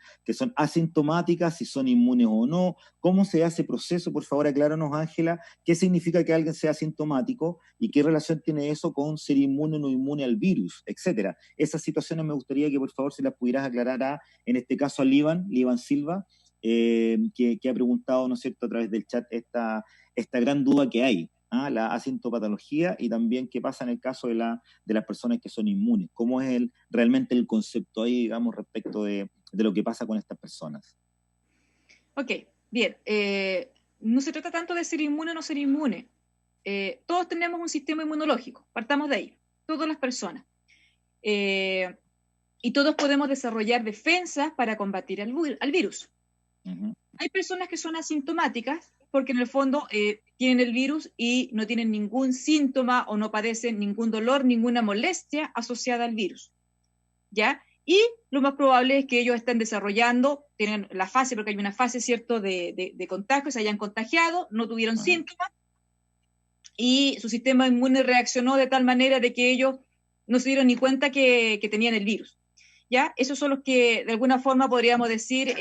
asintomáticas, si son inmunes o no. ¿Cómo se hace ese proceso? Por favor, acláranos, Ángela, ¿qué significa que alguien sea asintomático y qué relación tiene eso con ser inmune o no inmune al virus, etcétera? Esas situaciones me gustaría que, por favor, se las pudieras aclarar en este caso a Líban Silva, que ha preguntado, ¿no es cierto?, a través del chat esta gran duda que hay. La asintomatología y también qué pasa en el caso de las personas que son inmunes. ¿Cómo es realmente el concepto ahí, digamos, respecto de lo que pasa con estas personas? Ok, bien. No se trata tanto de ser inmune o no ser inmune. Todos tenemos un sistema inmunológico, partamos de ahí, todas las personas. y todos podemos desarrollar defensas para combatir al virus. Uh-huh. Hay personas que son asintomáticas porque en el fondo tienen el virus y no tienen ningún síntoma o no padecen ningún dolor, ninguna molestia asociada al virus, ¿ya? Y lo más probable es que ellos estén desarrollando, tienen la fase, porque hay una fase, ¿cierto?, de contagio, se hayan contagiado, no tuvieron síntomas, y su sistema inmune reaccionó de tal manera de que ellos no se dieron ni cuenta que tenían el virus, ¿ya? Esos son los que, de alguna forma, podríamos decir,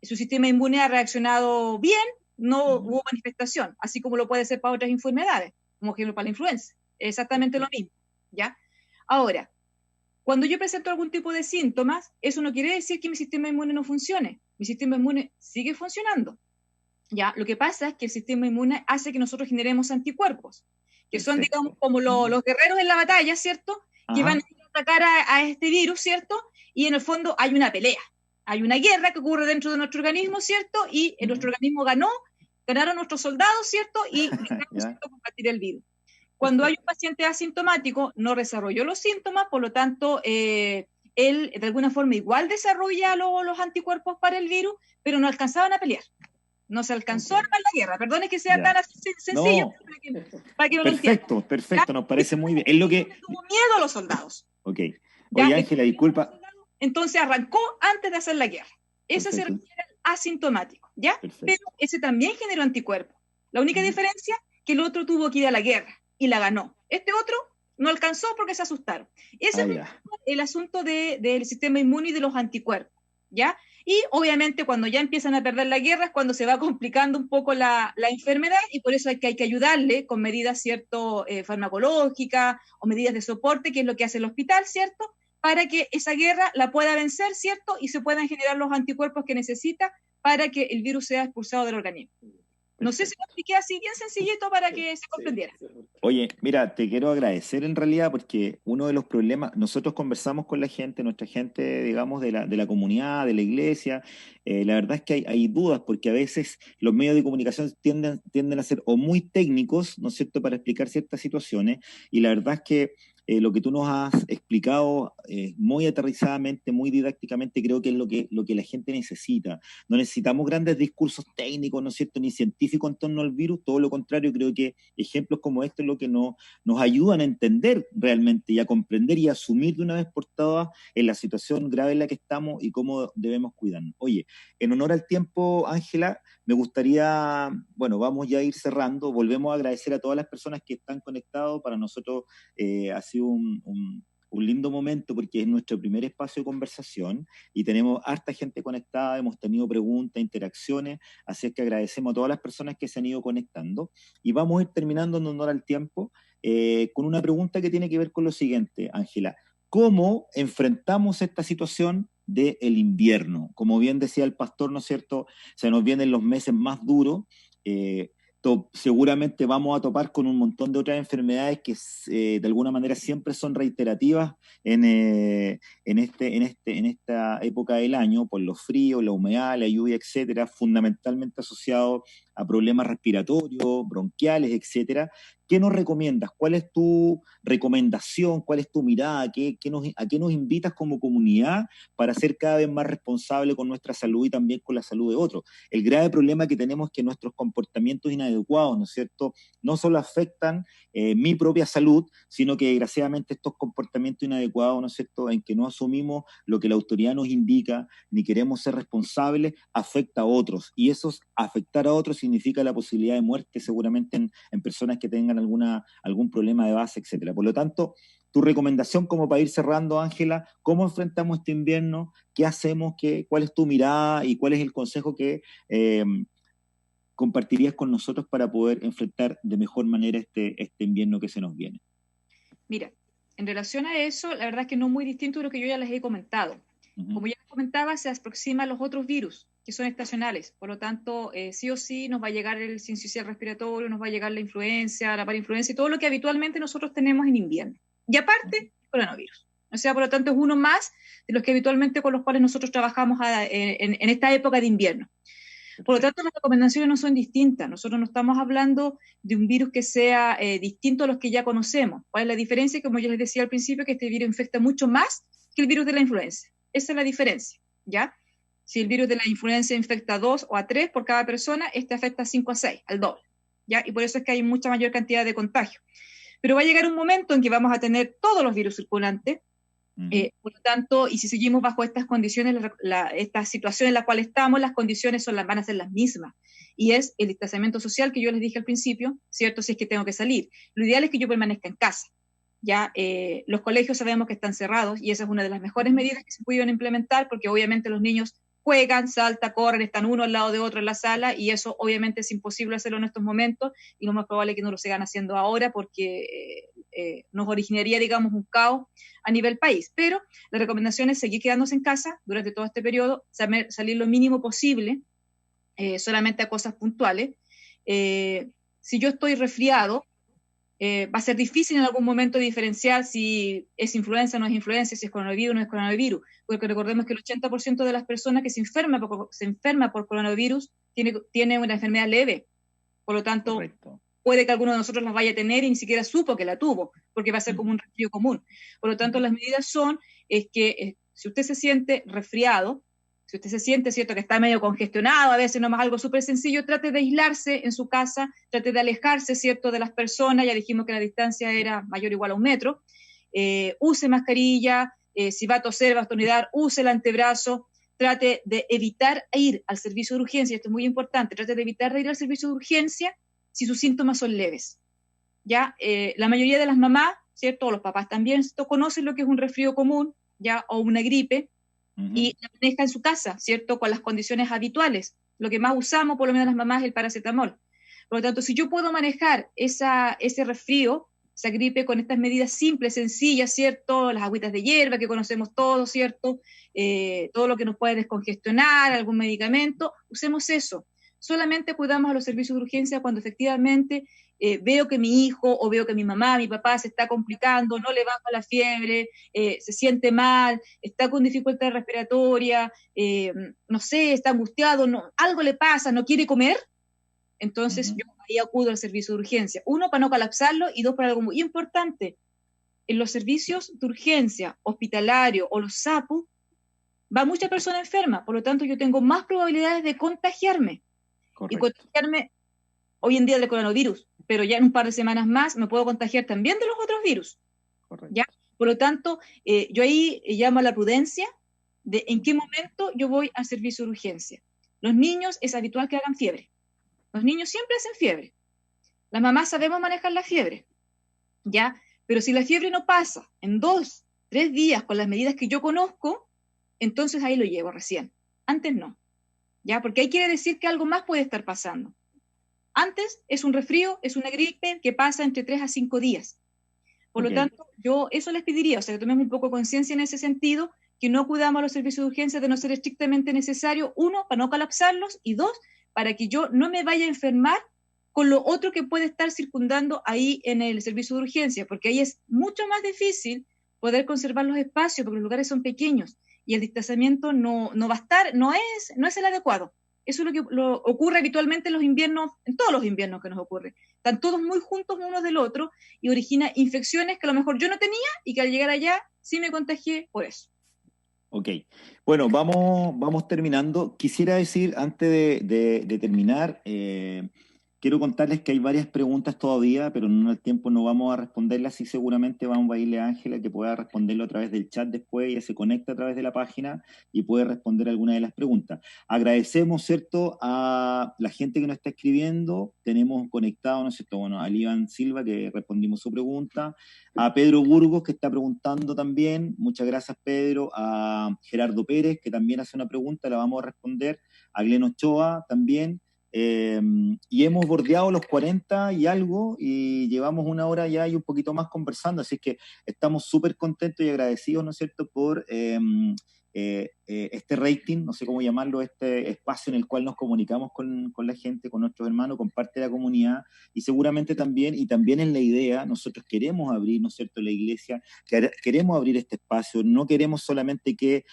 su sistema inmune ha reaccionado bien, no hubo manifestación, así como lo puede ser para otras enfermedades, como ejemplo para la influenza, exactamente lo mismo, ¿ya? Ahora, cuando yo presento algún tipo de síntomas, eso no quiere decir que mi sistema inmune no funcione. Mi sistema inmune sigue funcionando. ¿Ya? Lo que pasa es que el sistema inmune hace que nosotros generemos anticuerpos, que son, digamos, como los guerreros en la batalla, ¿cierto? Que van a atacar a este virus, ¿cierto? Y en el fondo hay una pelea, hay una guerra que ocurre dentro de nuestro organismo, ¿cierto? Y nuestro organismo ganaron nuestros soldados, ¿cierto? Y logramos combatir el virus. Cuando hay un paciente asintomático, no desarrolló los síntomas, por lo tanto, él de alguna forma igual desarrolla los anticuerpos para el virus, pero no alcanzaban a pelear. No se alcanzó a armar la guerra. Perdone que sea tan sencillo, para que me lo entiendan. Perfecto, nos parece muy bien. Es lo que... Tuvo miedo a los soldados. Ok. Oye, Ángela, disculpa. Entonces arrancó antes de hacer la guerra. Ese se refiere al asintomático, ¿ya? Perfecto. Pero ese también generó anticuerpos. La única diferencia es que el otro tuvo que ir a la guerra y la ganó. Este otro no alcanzó porque se asustaron. Ese es el asunto del sistema inmune y de los anticuerpos, ¿ya? Y obviamente cuando ya empiezan a perder la guerra es cuando se va complicando un poco la enfermedad, y por eso hay que ayudarle con medidas, ¿cierto?, farmacológicas o medidas de soporte, que es lo que hace el hospital, ¿cierto?, para que esa guerra la pueda vencer, ¿cierto?, y se puedan generar los anticuerpos que necesita para que el virus sea expulsado del organismo. No sé si lo expliqué así bien sencillito para que se comprendiera. Oye, mira, te quiero agradecer en realidad porque uno de los problemas, nosotros conversamos con la gente, nuestra gente, digamos, de la comunidad, de la iglesia, la verdad es que hay dudas porque a veces los medios de comunicación tienden a ser o muy técnicos, ¿no es cierto?, para explicar ciertas situaciones, y la verdad es que lo que tú nos has explicado muy aterrizadamente, muy didácticamente, creo que es lo que la gente necesita. No necesitamos grandes discursos técnicos, ¿no es cierto?, ni científicos en torno al virus, todo lo contrario, creo que ejemplos como este es lo que nos ayudan a entender realmente y a comprender y a asumir de una vez por todas en la situación grave en la que estamos y cómo debemos cuidarnos. Oye, en honor al tiempo, Ángela, me gustaría, bueno, vamos ya a ir cerrando, volvemos a agradecer a todas las personas que están conectados. Para nosotros ha sido un lindo momento porque es nuestro primer espacio de conversación y tenemos harta gente conectada, hemos tenido preguntas, interacciones, así es que agradecemos a todas las personas que se han ido conectando y vamos a ir terminando en honor al tiempo con una pregunta que tiene que ver con lo siguiente, Ángela. ¿Cómo enfrentamos esta situación del invierno? Como bien decía el pastor, ¿no es cierto? Se nos vienen los meses más duros, seguramente vamos a topar con un montón de otras enfermedades que de alguna manera siempre son reiterativas en esta época del año, por los fríos, la humedad, la lluvia, etcétera, fundamentalmente asociados a problemas respiratorios, bronquiales, etcétera. ¿Qué nos recomiendas? ¿Cuál es tu recomendación? ¿Cuál es tu mirada? ¿A qué nos invitas como comunidad para ser cada vez más responsable con nuestra salud y también con la salud de otros? El grave problema que tenemos es que nuestros comportamientos inadecuados, ¿no es cierto?, no solo afectan mi propia salud, sino que desgraciadamente estos comportamientos inadecuados, ¿no es cierto?, en que no asumimos lo que la autoridad nos indica, ni queremos ser responsables, afecta a otros. Y eso, afectar a otros, significa la posibilidad de muerte seguramente en personas que tengan algún problema de base, etcétera. Por lo tanto, tu recomendación como para ir cerrando, Ángela, ¿cómo enfrentamos este invierno? ¿Qué hacemos? ¿Cuál es tu mirada y cuál es el consejo que compartirías con nosotros para poder enfrentar de mejor manera este invierno que se nos viene? Mira, en relación a eso, la verdad es que no es muy distinto de lo que yo ya les he comentado. Como ya les comentaba, se aproximan los otros virus que son estacionales, por lo tanto, sí o sí nos va a llegar el sincicial respiratorio, nos va a llegar la influenza, la parainfluenza y todo lo que habitualmente nosotros tenemos en invierno. Y aparte, el coronavirus. O sea, por lo tanto, es uno más de los que habitualmente con los cuales nosotros trabajamos en esta época de invierno. Por lo tanto, las recomendaciones no son distintas. Nosotros no estamos hablando de un virus que sea distinto a los que ya conocemos. ¿Cuál es la diferencia? Como yo les decía al principio, que este virus infecta mucho más que el virus de la influenza. Esa es la diferencia, ¿ya? Si el virus de la influenza infecta a 2 o a 3 por cada persona, este afecta a 5 a 6, al doble, ¿ya? Y por eso es que hay mucha mayor cantidad de contagio. Pero va a llegar un momento en que vamos a tener todos los virus circulantes. Por lo tanto, y si seguimos bajo estas condiciones, esta situación en la cual estamos, las condiciones van a ser las mismas. Y es el distanciamiento social que yo les dije al principio, ¿cierto? Si es que tengo que salir. Lo ideal es que yo permanezca en casa. Ya los colegios sabemos que están cerrados y esa es una de las mejores medidas que se pudieron implementar, porque obviamente los niños juegan, saltan, corren, están uno al lado de otro en la sala, y eso obviamente es imposible hacerlo en estos momentos, y lo más probable es que no lo sigan haciendo ahora, porque nos originaría, digamos, un caos a nivel país. Pero la recomendación es seguir quedándose en casa durante todo este periodo, salir lo mínimo posible, solamente a cosas puntuales. Si yo estoy resfriado, va a ser difícil en algún momento diferenciar si es influenza o no es influenza, si es coronavirus o no es coronavirus, porque recordemos que el 80% de las personas que se enferma por coronavirus tiene una enfermedad leve. Por lo tanto, correcto, puede que alguno de nosotros las vaya a tener y ni siquiera supo que la tuvo, porque va a ser como un resfrío común. Por lo tanto, las medidas son que si usted se siente resfriado, si usted se siente, ¿cierto?, que está medio congestionado, a veces nomás algo súper sencillo, trate de aislarse en su casa, trate de alejarse, ¿cierto?, de las personas. Ya dijimos que la distancia era mayor o igual a 1 metro. Use mascarilla, si va a toser, va a estornudar, use el antebrazo. Trate de evitar ir al servicio de urgencia, esto es muy importante, trate de evitar de ir al servicio de urgencia si sus síntomas son leves. Ya, la mayoría de las mamás, ¿cierto?, o los papás también, conocen lo que es un resfrío común, ya, o una gripe, y la maneja en su casa, ¿cierto?, con las condiciones habituales. Lo que más usamos, por lo menos las mamás, es el paracetamol. Por lo tanto, si yo puedo manejar ese resfrío, esa gripe, con estas medidas simples, sencillas, ¿cierto?, las agüitas de hierba que conocemos todos, ¿cierto?, todo lo que nos puede descongestionar, algún medicamento, usemos eso. Solamente acudamos a los servicios de urgencia cuando efectivamente veo que mi hijo o veo que mi mamá, mi papá se está complicando, no le baja la fiebre, se siente mal, está con dificultad respiratoria, no sé, está angustiado, algo le pasa, no quiere comer. Entonces yo ahí acudo al servicio de urgencia. 1, para no colapsarlo, y 2, para algo muy importante. En los servicios de urgencia, hospitalario o los SAPU, va mucha persona enferma, por lo tanto yo tengo más probabilidades de contagiarme. Correcto. Y contagiarme hoy en día del coronavirus, pero ya en un par de semanas más me puedo contagiar también de los otros virus. Correcto. ¿Ya? Por lo tanto, yo ahí llamo a la prudencia de en qué momento yo voy al servicio de urgencia. Los niños es habitual que hagan fiebre. Los niños siempre hacen fiebre. Las mamás sabemos manejar la fiebre, ¿ya? Pero si la fiebre no pasa en 2, 3 días con las medidas que yo conozco, entonces ahí lo llevo recién. Antes no, ¿ya? Porque ahí quiere decir que algo más puede estar pasando. Antes es un resfrío, es una gripe que pasa entre 3 a 5 días. Por lo tanto, yo eso les pediría, o sea, que tomemos un poco de conciencia en ese sentido, que no acudamos a los servicios de urgencia de no ser estrictamente necesario, 1, para no colapsarlos, y 2, para que yo no me vaya a enfermar con lo otro que puede estar circundando ahí en el servicio de urgencia, porque ahí es mucho más difícil poder conservar los espacios, porque los lugares son pequeños, y el distanciamiento no va a estar, no es el adecuado. Eso es lo que ocurre habitualmente en los inviernos, en todos los inviernos que nos ocurre. Están todos muy juntos unos del otro y origina infecciones que a lo mejor yo no tenía y que al llegar allá sí me contagié por eso. Ok, bueno, vamos terminando. Quisiera decir, antes de terminar, quiero contarles que hay varias preguntas todavía, pero en el tiempo no vamos a responderlas y seguramente vamos a irle a Ángela que pueda responderlo a través del chat después. Ella se conecta a través de la página y puede responder alguna de las preguntas. Agradecemos, ¿cierto?, a la gente que nos está escribiendo. Tenemos conectado, ¿no es cierto?, bueno, a Iván Silva, que respondimos su pregunta, a Pedro Burgos, que está preguntando también. Muchas gracias, Pedro. A Gerardo Pérez, que también hace una pregunta, la vamos a responder. A Glen Ochoa también. Y hemos bordeado los 40 y algo y llevamos 1 hora ya y un poquito más conversando, así que estamos súper contentos y agradecidos, ¿no es cierto?, por este rating, no sé cómo llamarlo, este espacio en el cual nos comunicamos con la gente, con nuestros hermanos, con parte de la comunidad, y seguramente también es la idea, nosotros queremos abrir, ¿no es cierto?, la iglesia, queremos abrir este espacio, no queremos solamente que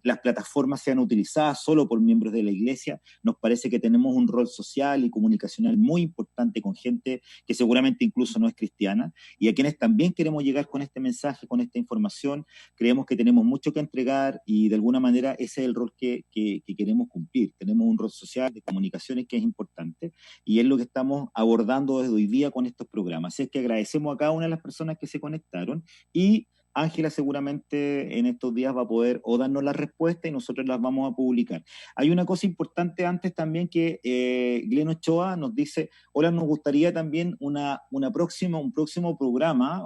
las plataformas sean utilizadas solo por miembros de la iglesia, nos parece que tenemos un rol social y comunicacional muy importante con gente que seguramente incluso no es cristiana, y a quienes también queremos llegar con este mensaje, con esta información. Creemos que tenemos mucho que entregar y de alguna manera ese es el rol que queremos cumplir. Tenemos un rol social de comunicaciones que es importante y es lo que estamos abordando desde hoy día con estos programas. Así es que agradecemos a cada una de las personas que se conectaron y Ángela seguramente en estos días va a poder o darnos la respuesta y nosotros las vamos a publicar. Hay una cosa importante antes también que Glenn Ochoa nos dice, hola, nos gustaría también un próximo programa,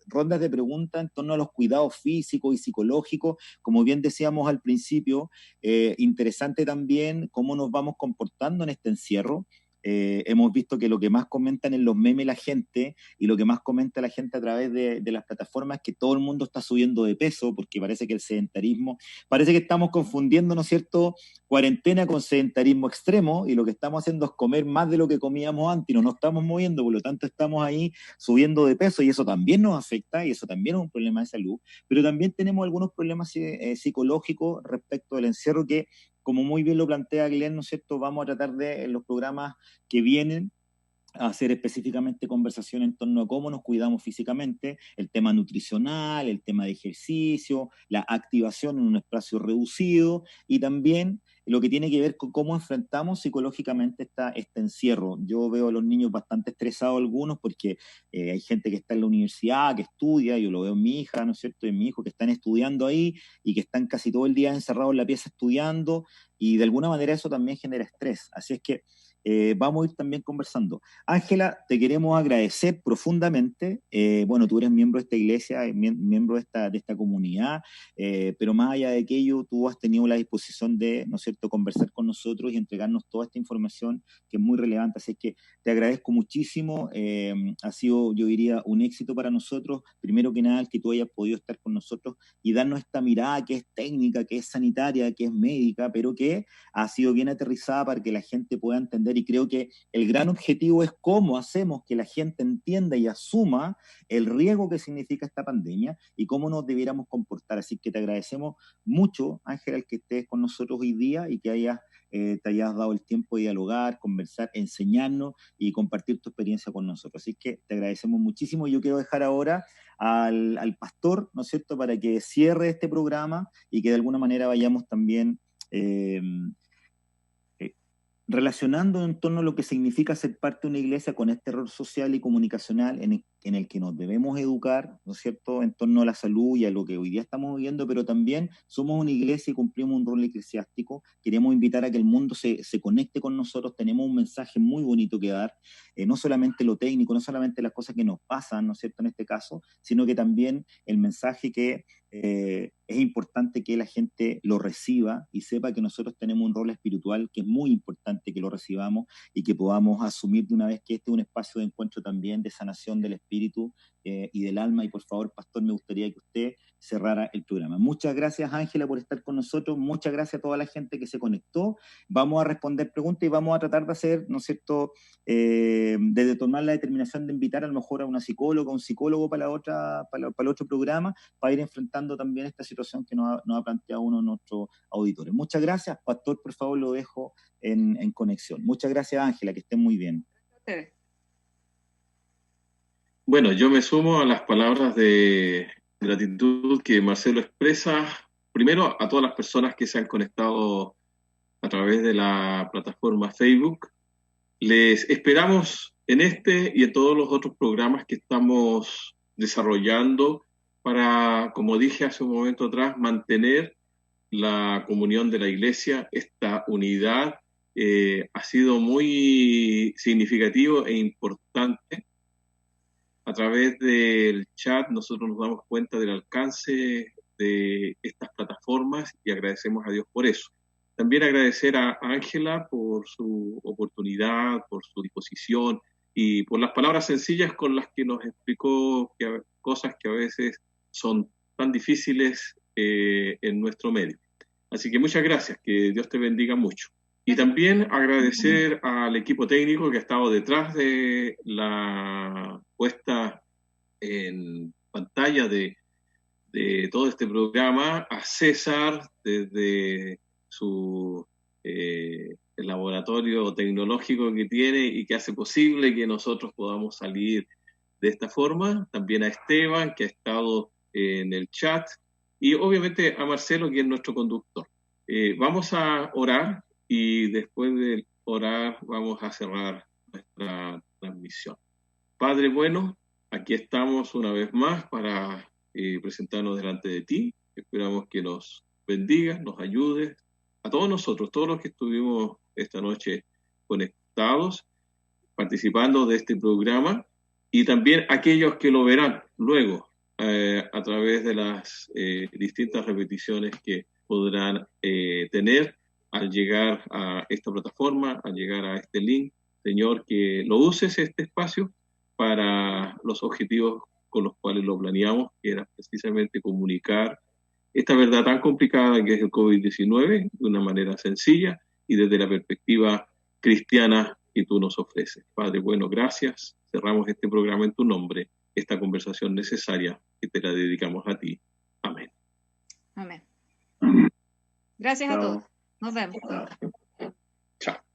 rondas de preguntas en torno a los cuidados físicos y psicológicos, como bien decíamos al principio, interesante también cómo nos vamos comportando en este encierro. Hemos visto que lo que más comentan en los memes la gente y lo que más comenta la gente a través de las plataformas es que todo el mundo está subiendo de peso porque parece que el sedentarismo, parece que estamos confundiendo, ¿no es cierto?, cuarentena con sedentarismo extremo y lo que estamos haciendo es comer más de lo que comíamos antes y no nos estamos moviendo, por lo tanto estamos ahí subiendo de peso y eso también nos afecta y eso también es un problema de salud, pero también tenemos algunos problemas psicológicos respecto del encierro que, como muy bien lo plantea Glenn, ¿no es cierto?, vamos a tratar de, en los programas que vienen, a hacer específicamente conversación en torno a cómo nos cuidamos físicamente, el tema nutricional, el tema de ejercicio, la activación en un espacio reducido y también lo que tiene que ver con cómo enfrentamos psicológicamente este encierro. Yo veo a los niños bastante estresados algunos porque hay gente que está en la universidad, que estudia, yo lo veo en mi hija, ¿no es cierto?, en mi hijo, que están estudiando ahí y que están casi todo el día encerrados en la pieza estudiando y de alguna manera eso también genera estrés. Así es que vamos a ir también conversando. Ángela, te queremos agradecer profundamente. Bueno, tú eres miembro de esta iglesia, miembro de esta comunidad, pero más allá de aquello, tú has tenido la disposición de, ¿no es cierto?, conversar con nosotros y entregarnos toda esta información que es muy relevante. Así que te agradezco muchísimo. Ha sido, yo diría, un éxito para nosotros. Primero que nada, el que tú hayas podido estar con nosotros y darnos esta mirada que es técnica, que es sanitaria, que es médica, pero que ha sido bien aterrizada para que la gente pueda entender, y creo que el gran objetivo es cómo hacemos que la gente entienda y asuma el riesgo que significa esta pandemia y cómo nos debiéramos comportar. Así que te agradecemos mucho, Ángela, el que estés con nosotros hoy día y que te hayas dado el tiempo de dialogar, conversar, enseñarnos y compartir tu experiencia con nosotros. Así que te agradecemos muchísimo y yo quiero dejar ahora al pastor, ¿no es cierto?, para que cierre este programa y que de alguna manera vayamos también relacionando en torno a lo que significa ser parte de una iglesia con este rol social y comunicacional en el que nos debemos educar, ¿no es cierto?, en torno a la salud y a lo que hoy día estamos viviendo, pero también somos una iglesia y cumplimos un rol eclesiástico. Queremos invitar a que el mundo se conecte con nosotros, tenemos un mensaje muy bonito que dar, no solamente lo técnico, no solamente las cosas que nos pasan, ¿no es cierto?, en este caso, sino que también el mensaje que es importante que la gente lo reciba y sepa que nosotros tenemos un rol espiritual que es muy importante que lo recibamos y que podamos asumir de una vez que este es un espacio de encuentro también de sanación del espíritu y del alma. Y por favor, pastor, me gustaría que usted cerrara el programa. Muchas gracias, Ángela, por estar con nosotros. Muchas gracias a toda la gente que se conectó. Vamos a responder preguntas y vamos a tratar de hacer, ¿no es cierto?, de tomar la determinación de invitar a lo mejor a una psicóloga, un psicólogo para el otro programa, para ir enfrentando también esta situación que nos ha planteado uno de nuestros auditores. Muchas gracias, pastor, por favor, lo dejo en conexión. Muchas gracias, Ángela, que estén muy bien. Bueno, yo me sumo a las palabras de gratitud que Marcelo expresa, primero a todas las personas que se han conectado a través de la plataforma Facebook. Les esperamos en este y en todos los otros programas que estamos desarrollando para, como dije hace un momento atrás, mantener la comunión de la iglesia. Esta unidad ha sido muy significativo e importante. A través del chat nosotros nos damos cuenta del alcance de estas plataformas y agradecemos a Dios por eso. También agradecer a Ángela por su oportunidad, por su disposición y por las palabras sencillas con las que nos explicó cosas que a veces son tan difíciles en nuestro medio. Así que muchas gracias, que Dios te bendiga mucho. Y también agradecer al equipo técnico que ha estado detrás de la puesta en pantalla de todo este programa, a César desde su el laboratorio tecnológico que tiene y que hace posible que nosotros podamos salir de esta forma, también a Esteban, que ha estado en el chat, y obviamente a Marcelo, que es nuestro conductor. Vamos a orar y después de orar vamos a cerrar nuestra transmisión. Padre bueno, aquí estamos una vez más para presentarnos delante de ti. Esperamos que nos bendigas, nos ayudes, a todos nosotros, todos los que estuvimos esta noche conectados, participando de este programa, y también aquellos que lo verán luego a través de las distintas repeticiones que podrán tener al llegar a esta plataforma, al llegar a este link. Señor, que lo uses este espacio para los objetivos con los cuales lo planeamos, que era precisamente comunicar esta verdad tan complicada que es el COVID-19 de una manera sencilla y desde la perspectiva cristiana que tú nos ofreces. Padre, bueno, gracias. Cerramos este programa en tu nombre, esta conversación necesaria que te la dedicamos a ti. Amén. Amén. Gracias a todos. Nos vemos. Chao.